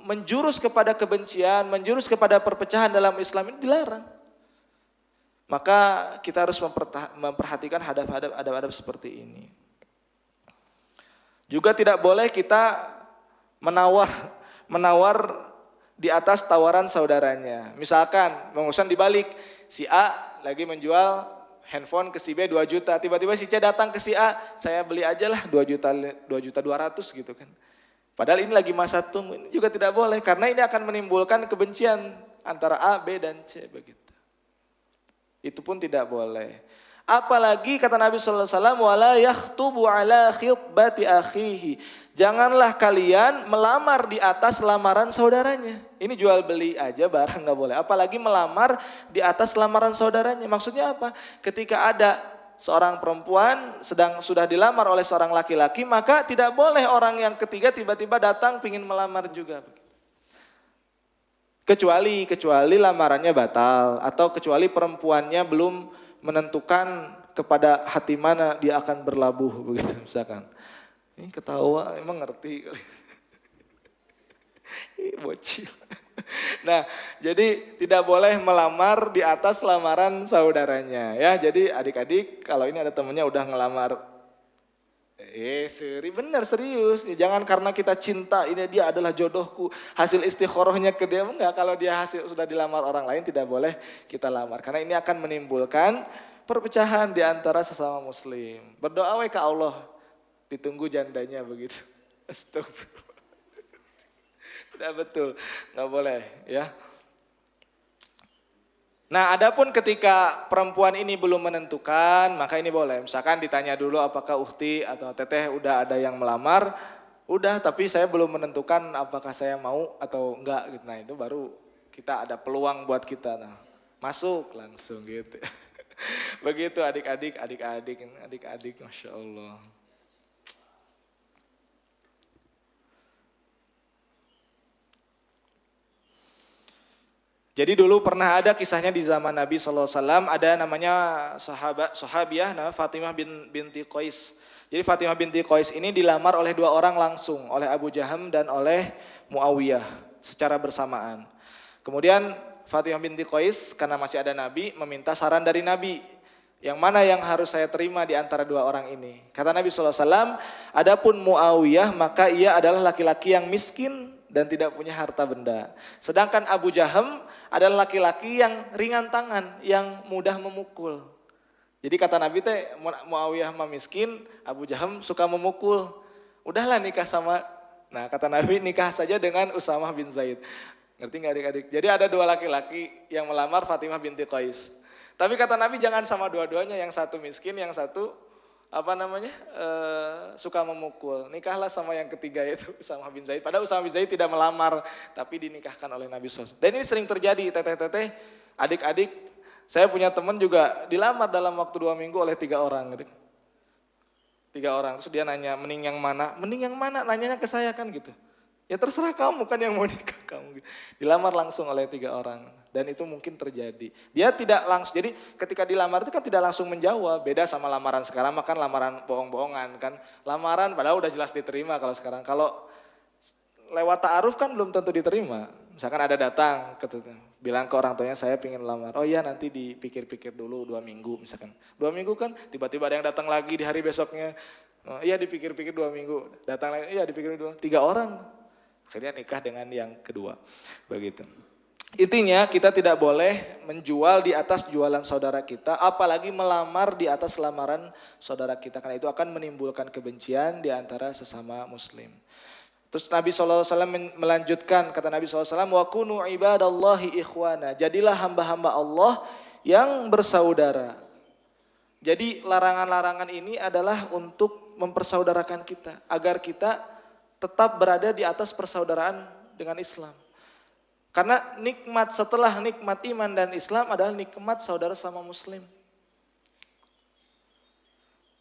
menjurus kepada kebencian, menjurus kepada perpecahan dalam Islam ini dilarang. Maka kita harus memperhatikan adab-adab seperti ini. Juga tidak boleh kita menawar di atas tawaran saudaranya. Misalkan mengusan dibalik, si A lagi menjual handphone ke si B 2 juta, tiba-tiba si C datang ke si A, saya beli aja lah 2 juta 200 gitu kan. Padahal ini lagi masa tunggu, ini juga tidak boleh karena ini akan menimbulkan kebencian antara A, B dan C begitu. Itu pun tidak boleh. Apalagi kata Nabi sallallahu alaihi wasallam, wala yakhtubu ala khitbati akhihi. Janganlah kalian melamar di atas lamaran saudaranya. Ini jual beli aja barang nggak boleh. Apalagi melamar di atas lamaran saudaranya. Maksudnya apa? Ketika ada seorang perempuan sudah dilamar oleh seorang laki-laki, maka tidak boleh orang yang ketiga tiba-tiba datang pingin melamar juga. Kecuali lamarannya batal atau kecuali perempuannya belum menentukan kepada hati mana dia akan berlabuh begitu misalkan. Ini ketawa emang ngerti kali. Bocil. Nah, jadi tidak boleh melamar di atas lamaran saudaranya ya. Jadi adik-adik kalau ini ada temennya udah ngelamar serius. Jangan karena kita cinta ini dia adalah jodohku, hasil istikharahnya ke dia, enggak. Kalau dia sudah dilamar orang lain tidak boleh kita lamar. Karena ini akan menimbulkan perpecahan di antara sesama muslim. Berdoa ke Allah, ditunggu jandanya begitu. Astagfirullah. Tidak betul, enggak boleh ya. Nah, adapun ketika perempuan ini belum menentukan, maka ini boleh. Misalkan ditanya dulu apakah ukhti atau teteh udah ada yang melamar, udah tapi saya belum menentukan apakah saya mau atau enggak gitu. Nah, itu baru kita ada peluang buat kita. Nah, masuk langsung gitu. Begitu adik-adik, Masya Allah. Jadi dulu pernah ada kisahnya di zaman Nabi SAW, ada namanya sahabiah namanya Fatimah binti Qais. Jadi Fatimah binti Qais ini dilamar oleh 2 orang langsung, oleh Abu Jaham dan oleh Muawiyah secara bersamaan. Kemudian Fatimah binti Qais karena masih ada Nabi meminta saran dari Nabi. Yang mana yang harus saya terima di antara 2 orang ini? Kata Nabi SAW, adapun Muawiyah maka ia adalah laki-laki yang miskin dan tidak punya harta benda. Sedangkan Abu Jaham adalah laki-laki yang ringan tangan, yang mudah memukul. Jadi kata Nabi teh Muawiyah mah miskin, Abu Jaham suka memukul. Udahlah nikah sama, nah kata Nabi nikah saja dengan Usamah bin Zaid. Ngerti nggak adik-adik? Jadi ada 2 laki-laki yang melamar Fatimah binti Qais. Tapi kata Nabi jangan sama dua-duanya, yang satu miskin, yang satu suka memukul. Nikahlah sama yang ketiga itu Usamah bin Zaid. Padahal Usamah bin Zaid tidak melamar, tapi dinikahkan oleh Nabi SAW. Dan ini sering terjadi, teteh-teteh, adik-adik Saya punya teman juga dilamar dalam waktu 2 minggu oleh 3 orang gitu. 3 orang, terus dia nanya mending yang mana? Mending yang mana? Nanyanya ke saya kan gitu. Ya terserah kamu kan yang mau nikah kamu. Dilamar langsung oleh 3 orang dan itu mungkin terjadi. Dia tidak langsung, jadi ketika dilamar itu kan tidak langsung menjawab. Beda sama lamaran sekarang, makan lamaran bohong-bohongan kan. Lamaran padahal udah jelas diterima kalau sekarang. Kalau lewat ta'aruf kan belum tentu diterima. Misalkan ada datang, bilang ke orang tuanya saya ingin lamar. Oh iya nanti dipikir-pikir dulu 2 minggu misalkan. 2 minggu kan tiba-tiba ada yang datang lagi di hari besoknya. Oh, iya dipikir-pikir 2 minggu. Datang lagi, iya dipikir 3 orang. Akhirnya nikah dengan yang kedua. Begitu. Intinya kita tidak boleh menjual di atas jualan saudara kita. Apalagi melamar di atas lamaran saudara kita. Karena itu akan menimbulkan kebencian di antara sesama muslim. Terus Nabi SAW melanjutkan, kata Nabi SAW, wa kunu ibadallahi ikhwana. Jadilah hamba-hamba Allah yang bersaudara. Jadi larangan-larangan ini adalah untuk mempersaudarakan kita. Agar kita tetap berada di atas persaudaraan dengan Islam. Karena nikmat setelah nikmat iman dan Islam adalah nikmat saudara sama muslim.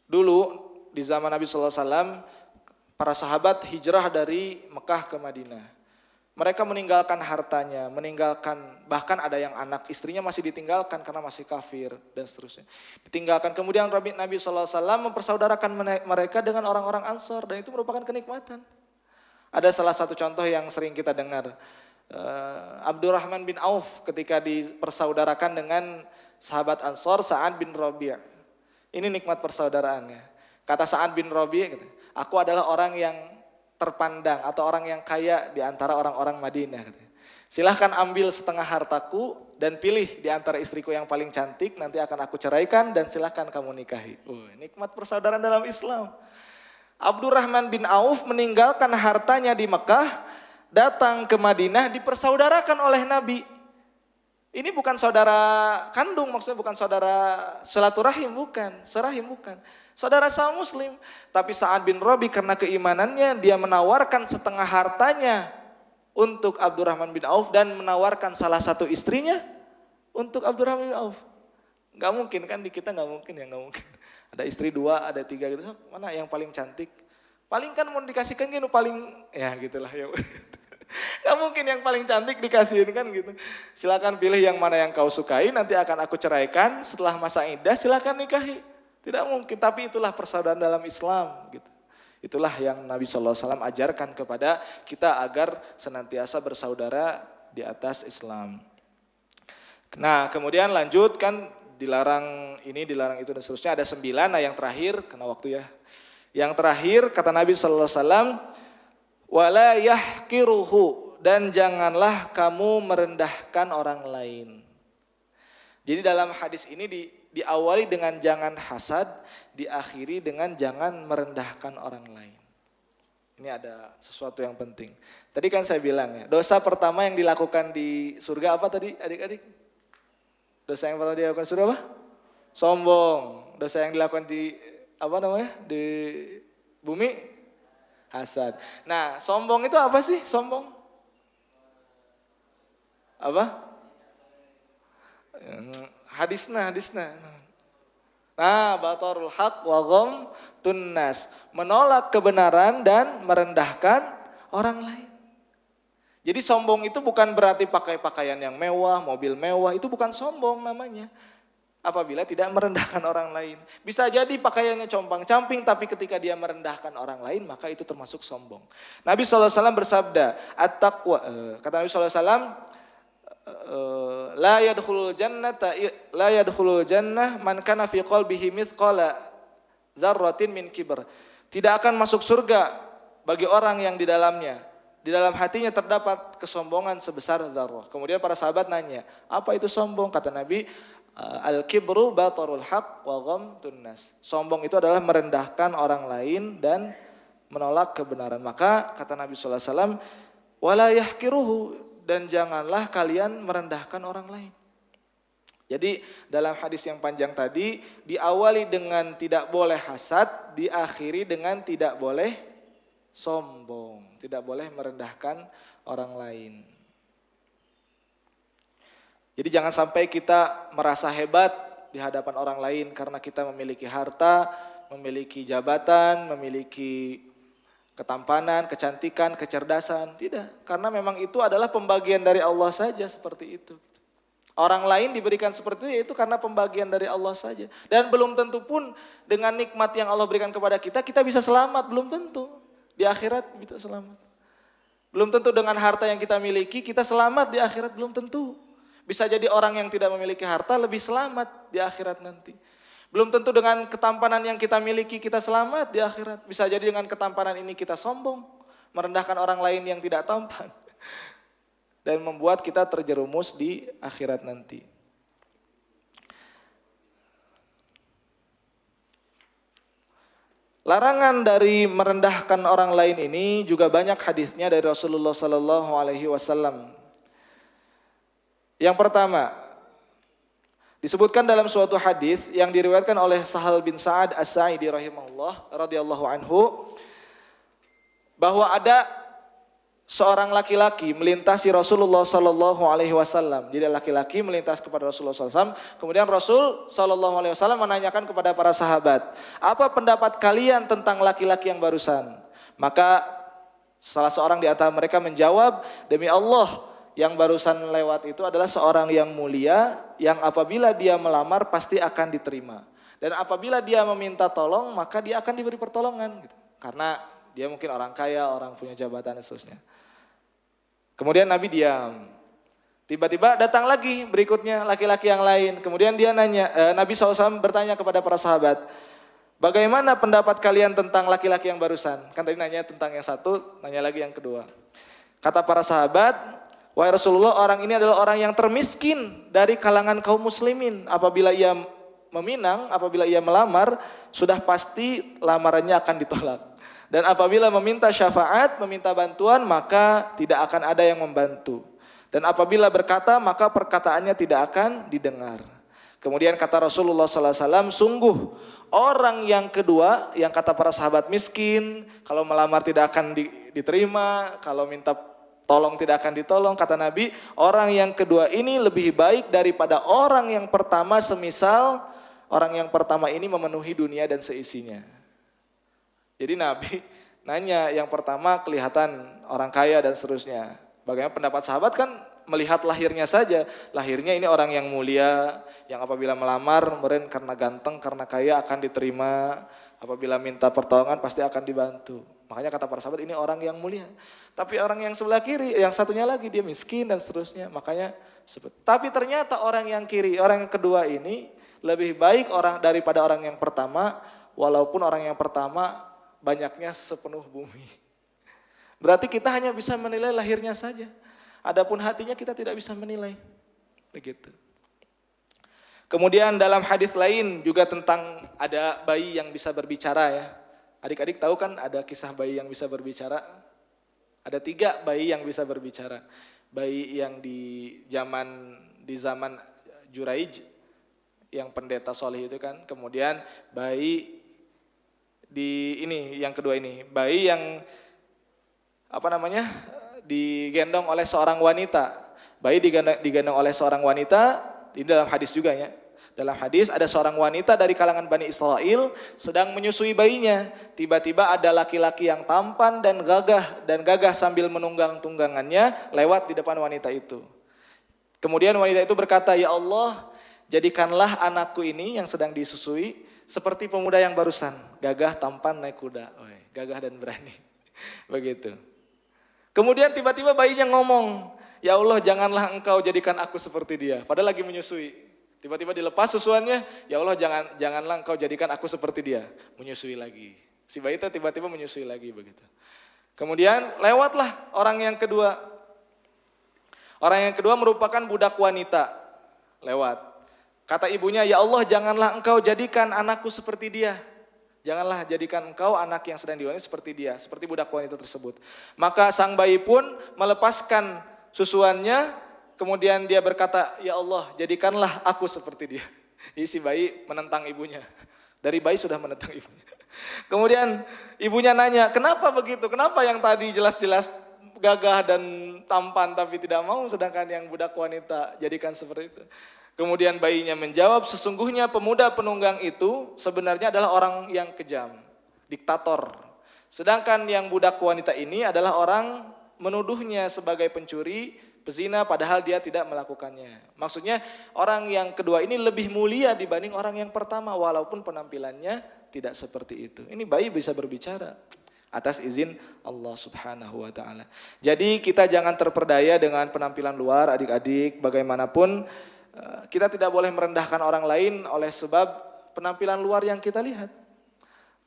Dulu di zaman Nabi SAW, para sahabat hijrah dari Mekah ke Madinah. Mereka meninggalkan hartanya, bahkan ada yang anak istrinya masih ditinggalkan karena masih kafir dan seterusnya. Ditinggalkan, kemudian Nabi SAW mempersaudarakan mereka dengan orang-orang Ansor dan itu merupakan kenikmatan. Ada salah satu contoh yang sering kita dengar. Abdurrahman bin Auf ketika dipersaudarakan dengan sahabat Ansor Sa'ad bin Rabi'. Ini nikmat persaudaraannya. Kata Sa'ad bin Rabi', aku adalah orang yang terpandang atau orang yang kaya di antara orang-orang Madinah. Silahkan ambil setengah hartaku dan pilih di antara istriku yang paling cantik, nanti akan aku ceraikan dan silahkan kamu nikahi. Nikmat persaudaraan dalam Islam. Abdurrahman bin Auf meninggalkan hartanya di Mekah, datang ke Madinah dipersaudarakan oleh Nabi. Ini bukan saudara kandung, maksudnya bukan saudara silaturahim, bukan, serahim bukan. Saudara sama muslim. Tapi Sa'ad bin Rabi karena keimanannya dia menawarkan setengah hartanya untuk Abdurrahman bin Auf dan menawarkan salah satu istrinya untuk Abdurrahman bin Auf. Gak mungkin kan di kita gak mungkin ya, gak mungkin. Ada istri 2, ada 3 gitu, mana yang paling cantik? Paling kan mau dikasihkan gitu paling, ya gitulah ya. Gak mungkin yang paling cantik dikasihin kan gitu. Silakan pilih yang mana yang kau sukai, nanti akan aku ceraikan. Setelah masa iddah silakan nikahi. Tidak mungkin, tapi itulah persaudaraan dalam Islam gitu. Itulah yang Nabi SAW ajarkan kepada kita agar senantiasa bersaudara di atas Islam. Nah kemudian lanjut kan dilarang ini, dilarang itu dan seterusnya. Ada 9, nah yang terakhir, kena waktu ya. Yang terakhir kata Nabi SAW, wala yahkiruhu, dan janganlah kamu merendahkan orang lain. Jadi dalam hadis ini diawali dengan jangan hasad, diakhiri dengan jangan merendahkan orang lain. Ini ada sesuatu yang penting. Tadi kan saya bilang ya, dosa pertama yang dilakukan di surga apa tadi adik-adik? Dosa yang pertama dilakukan di surga apa? Sombong. Dosa yang dilakukan di di bumi? Hasad. Nah, sombong itu apa sih? Sombong? Apa? Hadisna. Nah, batarul haq wa ghamtun nas. Menolak kebenaran dan merendahkan orang lain. Jadi sombong itu bukan berarti pakai pakaian yang mewah, mobil mewah, itu bukan sombong namanya. Apabila tidak merendahkan orang lain. Bisa jadi pakaiannya compang-camping, tapi ketika dia merendahkan orang lain, maka itu termasuk sombong. Nabi SAW bersabda, at-taqwa, kata Nabi SAW, la yadkhulul jannah man kana fi qalbihi mithqala dzarratin min kibr. Tidak akan masuk surga bagi orang yang di dalam hatinya terdapat kesombongan sebesar dzarrah. Kemudian para sahabat nanya, apa itu sombong? Kata Nabi, al-kibru batarul haq wa ghamtun nas. Sombong itu adalah merendahkan orang lain dan menolak kebenaran. Maka kata Nabi sallallahu alaihi wasallam, wala yahkiruhu, dan janganlah kalian merendahkan orang lain. Jadi dalam hadis yang panjang tadi diawali dengan tidak boleh hasad, diakhiri dengan tidak boleh sombong, tidak boleh merendahkan orang lain. Jadi jangan sampai kita merasa hebat di hadapan orang lain karena kita memiliki harta, memiliki jabatan, memiliki ketampanan, kecantikan, kecerdasan. Tidak, karena memang itu adalah pembagian dari Allah saja seperti itu. Orang lain diberikan seperti itu karena pembagian dari Allah saja. Dan belum tentu pun dengan nikmat yang Allah berikan kepada kita, kita bisa selamat. Belum tentu. Di akhirat bisa selamat. Belum tentu dengan harta yang kita miliki, kita selamat di akhirat. Belum tentu. Bisa jadi orang yang tidak memiliki harta lebih selamat di akhirat nanti. Belum tentu dengan ketampanan yang kita miliki, kita selamat di akhirat. Bisa jadi dengan ketampanan ini kita sombong. Merendahkan orang lain yang tidak tampan. Dan membuat kita terjerumus di akhirat nanti. Larangan dari merendahkan orang lain ini juga banyak hadisnya dari Rasulullah Sallallahu Alaihi Wasallam. Yang pertama, disebutkan dalam suatu hadis yang diriwayatkan oleh Sahal bin Sa'ad As-Sa'idi rahimahullah radhiyallahu anhu, bahwa ada seorang laki-laki melintasi Rasulullah Sallallahu Alaihi Wasallam. Jadi laki-laki melintas kepada Rasulullah SAW. Kemudian Rasul Sallallahu Alaihi Wasallam menanyakan kepada para sahabat, apa pendapat kalian tentang laki-laki yang barusan? Maka salah seorang di antara mereka menjawab, demi Allah, yang barusan lewat itu adalah seorang yang mulia, yang apabila dia melamar pasti akan diterima. Dan apabila dia meminta tolong, maka dia akan diberi pertolongan. Gitu. Karena dia mungkin orang kaya, orang punya jabatan dan seterusnya. Kemudian Nabi diam. Tiba-tiba datang lagi berikutnya laki-laki yang lain. Kemudian dia nanya, Nabi SAW bertanya kepada para sahabat, bagaimana pendapat kalian tentang laki-laki yang barusan? Kan tadi nanya tentang yang satu, nanya lagi yang kedua. Kata para sahabat, wahai Rasulullah, orang ini adalah orang yang termiskin dari kalangan kaum muslimin. Apabila ia meminang, apabila ia melamar, sudah pasti lamarannya akan ditolak. Dan apabila meminta syafaat, meminta bantuan, maka tidak akan ada yang membantu. Dan apabila berkata, maka perkataannya tidak akan didengar. Kemudian kata Rasulullah SAW, sungguh orang yang kedua, yang kata para sahabat miskin, kalau melamar tidak akan diterima, kalau minta tolong tidak akan ditolong, kata Nabi, orang yang kedua ini lebih baik daripada orang yang pertama, semisal orang yang pertama ini memenuhi dunia dan seisinya. Jadi Nabi nanya yang pertama kelihatan orang kaya dan seterusnya. Bagaimana pendapat sahabat kan melihat lahirnya saja. Lahirnya ini orang yang mulia, yang apabila melamar mungkin karena ganteng, karena kaya akan diterima. Apabila minta pertolongan pasti akan dibantu. Makanya kata para sahabat ini orang yang mulia. Tapi orang yang sebelah kiri, yang satunya lagi dia miskin dan seterusnya. Makanya sebut. Tapi ternyata orang yang kiri, orang yang kedua ini lebih baik orang daripada orang yang pertama. Walaupun orang yang pertama banyaknya sepenuh bumi. Berarti kita hanya bisa menilai lahirnya saja. Adapun hatinya kita tidak bisa menilai. Begitu. Kemudian dalam hadis lain juga tentang ada bayi yang bisa berbicara ya. Adik-adik tahu kan ada kisah bayi yang bisa berbicara? Ada 3 bayi yang bisa berbicara. Bayi yang di zaman Juraij, yang pendeta soleh itu kan. Kemudian bayi di ini yang kedua ini, bayi yang digendong oleh seorang wanita. Bayi digendong oleh seorang wanita, ini dalam hadis juga ya. Dalam hadis ada seorang wanita dari kalangan Bani Israel sedang menyusui bayinya. Tiba-tiba ada laki-laki yang tampan dan gagah sambil menunggang tunggangannya lewat di depan wanita itu. Kemudian wanita itu berkata, ya Allah, jadikanlah anakku ini yang sedang disusui seperti pemuda yang barusan, gagah, tampan, naik kuda, gagah dan berani, begitu. Kemudian tiba-tiba bayinya ngomong, ya Allah janganlah engkau jadikan aku seperti dia, padahal lagi menyusui. Tiba-tiba dilepas susuannya, ya Allah janganlah engkau jadikan aku seperti dia, menyusui lagi. Si bayi itu tiba-tiba menyusui lagi, begitu. Kemudian lewatlah orang yang kedua. Orang yang kedua merupakan budak wanita, lewat. Kata ibunya, ya Allah janganlah engkau jadikan anakku seperti dia. Janganlah jadikan engkau anak yang sedang diwangi seperti dia, seperti budak wanita tersebut. Maka sang bayi pun melepaskan susuannya, kemudian dia berkata, ya Allah jadikanlah aku seperti dia. Jadi si bayi menentang ibunya. Dari bayi sudah menentang ibunya. Kemudian ibunya nanya, kenapa begitu? Kenapa yang tadi jelas-jelas gagah dan tampan tapi tidak mau, sedangkan yang budak wanita jadikan seperti itu. Kemudian bayinya menjawab, sesungguhnya pemuda penunggang itu sebenarnya adalah orang yang kejam, diktator. Sedangkan yang budak wanita ini adalah orang menuduhnya sebagai pencuri, pezina, padahal dia tidak melakukannya. Maksudnya orang yang kedua ini lebih mulia dibanding orang yang pertama, walaupun penampilannya tidak seperti itu. Ini bayi bisa berbicara atas izin Allah Subhanahu wa taala. Jadi kita jangan terperdaya dengan penampilan luar, adik-adik. Bagaimanapun kita tidak boleh merendahkan orang lain oleh sebab penampilan luar yang kita lihat.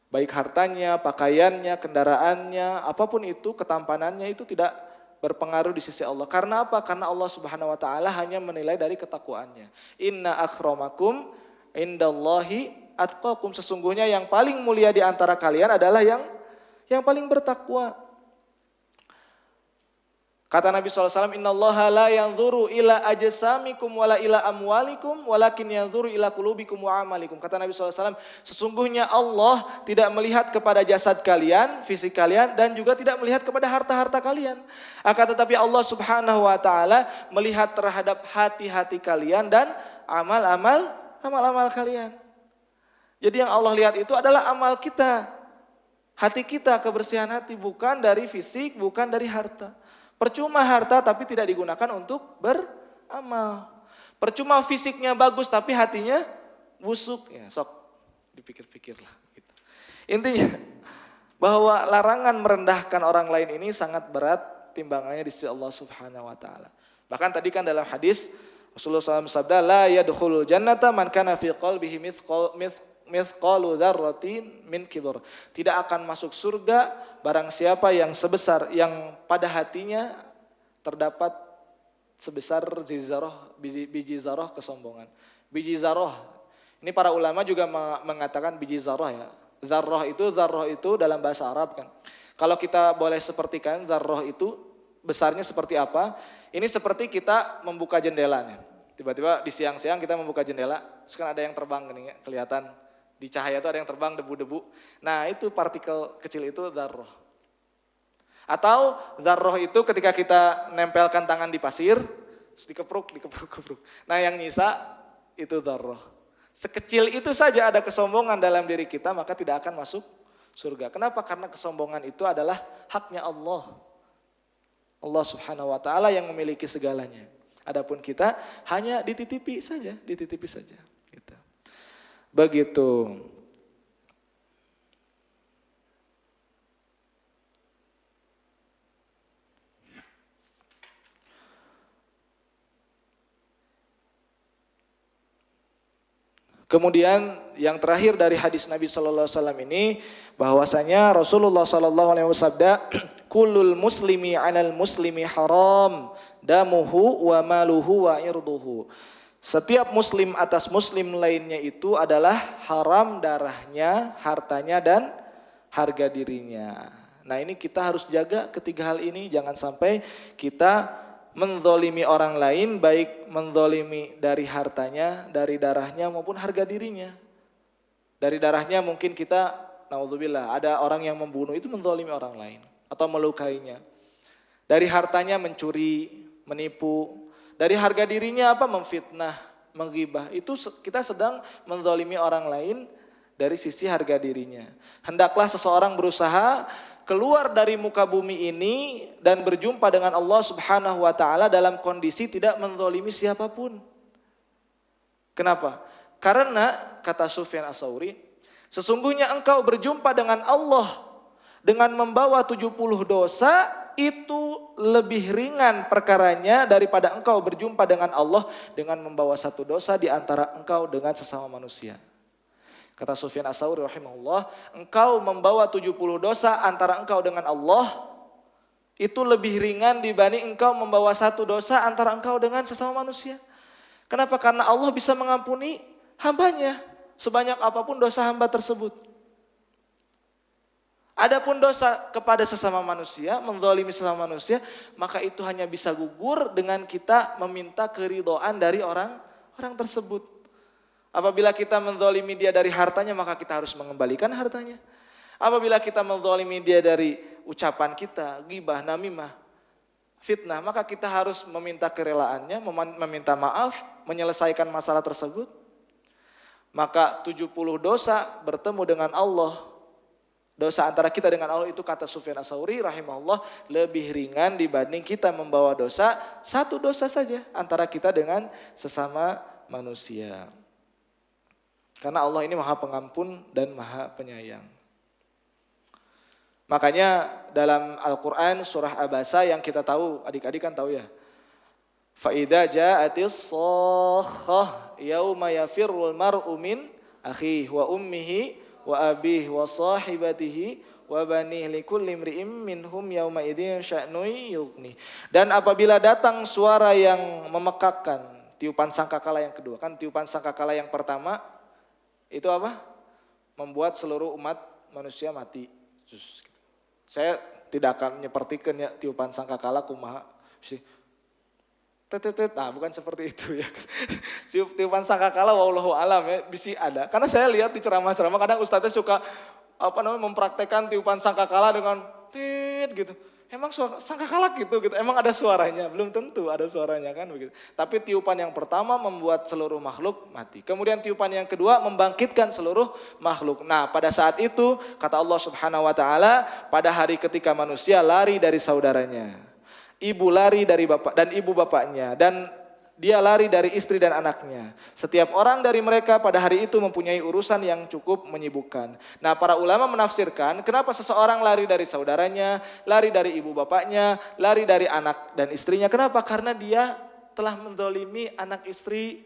Baik hartanya, pakaiannya, kendaraannya, apapun itu, ketampanannya itu tidak berpengaruh di sisi Allah. Karena apa? Karena Allah Subhanahu wa taala hanya menilai dari ketakwaannya. Inna akramakum indallahi atqakum. Sesungguhnya yang paling mulia di antara kalian adalah yang paling bertakwa. Kata Nabi SAW, innallaha la yanzuru ila ajsamikum wala ila amwalikum walakin yanzuru ila qulubikum wa amalikum. Kata Nabi SAW, sesungguhnya Allah tidak melihat kepada jasad kalian, fisik kalian, dan juga tidak melihat kepada harta-harta kalian. Akan tetapi Allah Subhanahu wa taala melihat terhadap hati-hati kalian dan amal-amal kalian. Jadi yang Allah lihat itu adalah amal kita. Hati kita, kebersihan hati, bukan dari fisik, bukan dari harta. Percuma harta tapi tidak digunakan untuk beramal. Percuma fisiknya bagus tapi hatinya busuk. Ya, sok dipikir-pikirlah. Gitu. Intinya bahwa larangan merendahkan orang lain ini sangat berat timbangannya di sisi Allah Subhanahu wa taala. Bahkan tadi kan dalam hadis Rasulullah SAW sabda, la yadkhulul jannata man kana fi qalbihi mithqalu dzarratin min kibr. Tidak akan masuk surga barang siapa yang sebesar, yang pada hatinya terdapat sebesar biji zarah kesombongan. Biji zarah. Ini para ulama juga mengatakan biji zarah ya. Zarah itu dalam bahasa Arab kan. Kalau kita boleh sepertikan zarah itu besarnya seperti apa? Ini seperti kita membuka jendela nih. Tiba-tiba di siang-siang kita membuka jendela, terus kan ada yang terbang nih, kelihatan di cahaya itu ada yang terbang debu-debu. Nah itu partikel kecil itu dzarrah. Atau dzarrah itu ketika kita nempelkan tangan di pasir, terus dikepruk. Nah yang nyisa itu dzarrah. Sekecil itu saja ada kesombongan dalam diri kita, maka tidak akan masuk surga. Kenapa? Karena kesombongan itu adalah haknya Allah. Allah Subhanahu wa taala yang memiliki segalanya. Adapun kita hanya dititipi saja. Gitu. Begitu. Kemudian yang terakhir dari hadis Nabi Sallallahu Alaihi Wasallam ini bahwasanya Rasulullah Sallallahu Alaihi Wasallam sabda, kulul muslimi 'alal muslimi haram damuhu wa maluhu wa irduhu. Setiap muslim atas muslim lainnya itu adalah haram darahnya, hartanya dan harga dirinya. Nah ini kita harus jaga ketiga hal ini, jangan sampai kita menzolimi orang lain, baik menzolimi dari hartanya, dari darahnya maupun harga dirinya. Dari darahnya mungkin kita, naudzubillah, ada orang yang membunuh itu menzolimi orang lain atau melukainya. Dari hartanya mencuri, menipu. Dari harga dirinya apa? Memfitnah, menggibah. Itu kita sedang menzolimi orang lain dari sisi harga dirinya. Hendaklah seseorang berusaha keluar dari muka bumi ini dan berjumpa dengan Allah Subhanahu wa taala dalam kondisi tidak menzalimi siapapun. Kenapa? Karena kata Sufyan Ats-Tsauri, sesungguhnya engkau berjumpa dengan Allah dengan membawa 70 dosa itu lebih ringan perkaranya daripada engkau berjumpa dengan Allah dengan membawa satu dosa di antara engkau dengan sesama manusia. Kata Sufyan Ats-Tsauri rahimahullah, engkau membawa 70 dosa antara engkau dengan Allah, itu lebih ringan dibanding engkau membawa satu dosa antara engkau dengan sesama manusia. Kenapa? Karena Allah bisa mengampuni hambanya sebanyak apapun dosa hamba tersebut. Adapun dosa kepada sesama manusia, menzalimi sesama manusia, maka itu hanya bisa gugur dengan kita meminta keridhaan dari orang tersebut. Apabila kita menzalimi dia dari hartanya, maka kita harus mengembalikan hartanya. Apabila kita menzalimi dia dari ucapan kita, ghibah, namimah, fitnah, maka kita harus meminta kerelaannya, meminta maaf, menyelesaikan masalah tersebut. Maka 70 dosa bertemu dengan Allah, dosa antara kita dengan Allah itu kata Sufyan Ats-Tsauri rahimahullah lebih ringan dibanding kita membawa dosa, satu dosa saja antara kita dengan sesama manusia. Karena Allah ini Maha Pengampun dan Maha Penyayang. Makanya dalam Al-Quran surah Abasa yang kita tahu, adik-adik kan tahu ya. Fa'idha ja'atis sakhah yauma yafirrul mar'u min akhihi wa ummihi wa abihi wa sahibatihi wa banih likulli imri'im minhum yauma idzin sya'nu yughni. Dan apabila datang suara yang memekakkan, tiupan sangkakala yang kedua, kan tiupan sangkakala yang pertama itu apa? Membuat seluruh umat manusia mati. Saya tidak akan nyepertikeun ya tiupan sangkakala kumaha sih. Nah bukan seperti itu ya. Tiupan sangkakala wallahu alam ya bisa ada. Karena saya lihat di ceramah-ceramah kadang ustadznya suka mempraktekkan tiupan sangkakala dengan tit gitu. Emang sangkakala gitu. Emang ada suaranya? Belum tentu ada suaranya kan begitu. Tapi tiupan yang pertama membuat seluruh makhluk mati. Kemudian tiupan yang kedua membangkitkan seluruh makhluk. Nah, pada saat itu kata Allah Subhanahu wa taala, pada hari ketika manusia lari dari saudaranya, ibu lari dari bapak dan ibu bapaknya, dan dia lari dari istri dan anaknya. Setiap orang dari mereka pada hari itu mempunyai urusan yang cukup menyibukkan. Nah, para ulama menafsirkan kenapa seseorang lari dari saudaranya, lari dari ibu bapaknya, lari dari anak dan istrinya. Kenapa? Karena dia telah menzalimi anak istri,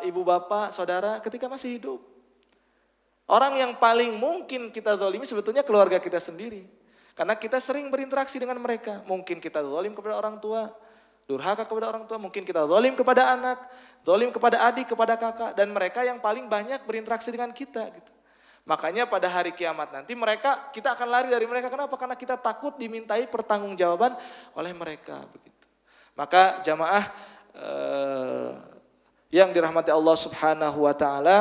ibu bapak, saudara ketika masih hidup. Orang yang paling mungkin kita zalimi sebetulnya keluarga kita sendiri. Karena kita sering berinteraksi dengan mereka. Mungkin kita zalim kepada orang tua, durhaka kepada orang tua, mungkin kita zalim kepada anak, zalim kepada adik, kepada kakak, dan mereka yang paling banyak berinteraksi dengan kita gitu. Makanya pada hari kiamat nanti kita akan lari dari mereka. Kenapa? Karena kita takut dimintai pertanggungjawaban oleh mereka begitu. Maka jamaah yang dirahmati Allah Subhanahu wa taala,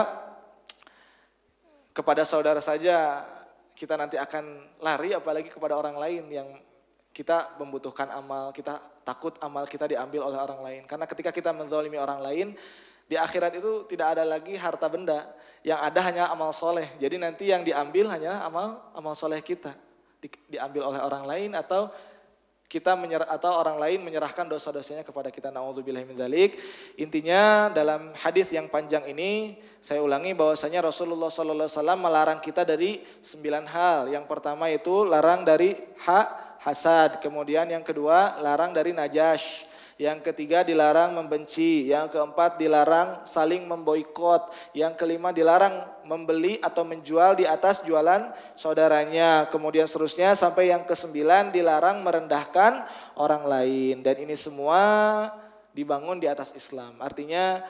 kepada saudara saja kita nanti akan lari, apalagi kepada orang lain yang kita membutuhkan amal, kita takut amal kita diambil oleh orang lain. Karena ketika kita menzalimi orang lain, di akhirat itu tidak ada lagi harta benda. Yang ada hanya amal soleh. Jadi nanti yang diambil hanya amal soleh kita. Diambil oleh orang lain atau orang lain menyerahkan dosa-dosanya kepada kita. Na'udzubillahi min dzalik. Intinya dalam hadis yang panjang ini saya ulangi bahwasanya Rasulullah sallallahu alaihi wasallam melarang kita dari 9 hal. Yang pertama itu larang dari hasad, kemudian yang kedua larang dari najash, yang ketiga dilarang membenci, yang keempat dilarang saling memboikot, yang kelima dilarang membeli atau menjual di atas jualan saudaranya, kemudian seterusnya sampai yang kesembilan dilarang merendahkan orang lain, dan ini semua dibangun di atas Islam. Artinya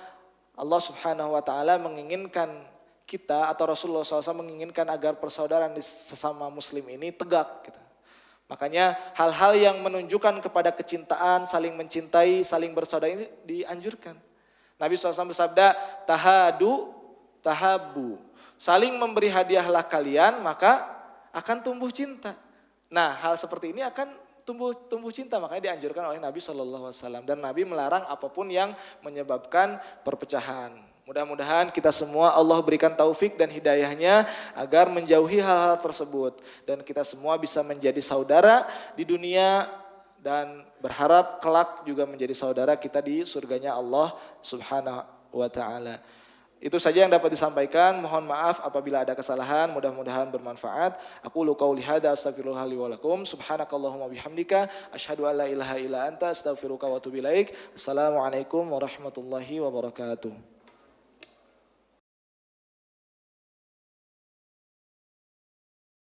Allah Subhanahu wa taala menginginkan kita atau Rasulullah SAW menginginkan agar persaudaraan di sesama muslim ini tegak gitu. Makanya hal-hal yang menunjukkan kepada kecintaan, saling mencintai, saling bersaudara ini dianjurkan. Nabi SAW bersabda, tahabu, saling memberi hadiahlah kalian maka akan tumbuh cinta. Nah, hal seperti ini akan tumbuh cinta, makanya dianjurkan oleh Nabi SAW. Dan Nabi melarang apapun yang menyebabkan perpecahan. Mudah-mudahan kita semua Allah berikan taufik dan hidayahnya agar menjauhi hal-hal tersebut. Dan kita semua bisa menjadi saudara di dunia dan berharap kelak juga menjadi saudara kita di surganya Allah Subhanahu wa ta'ala. Itu saja yang dapat disampaikan. Mohon maaf apabila ada kesalahan. Mudah-mudahan bermanfaat. Aku qauli hadza astaghfirullah li wa lakum. Subhanakallahumma bihamdika asyhadu an la ilaha illa anta astaghfiruka wa atubu ilaik. Assalamualaikum warahmatullahi wabarakatuh.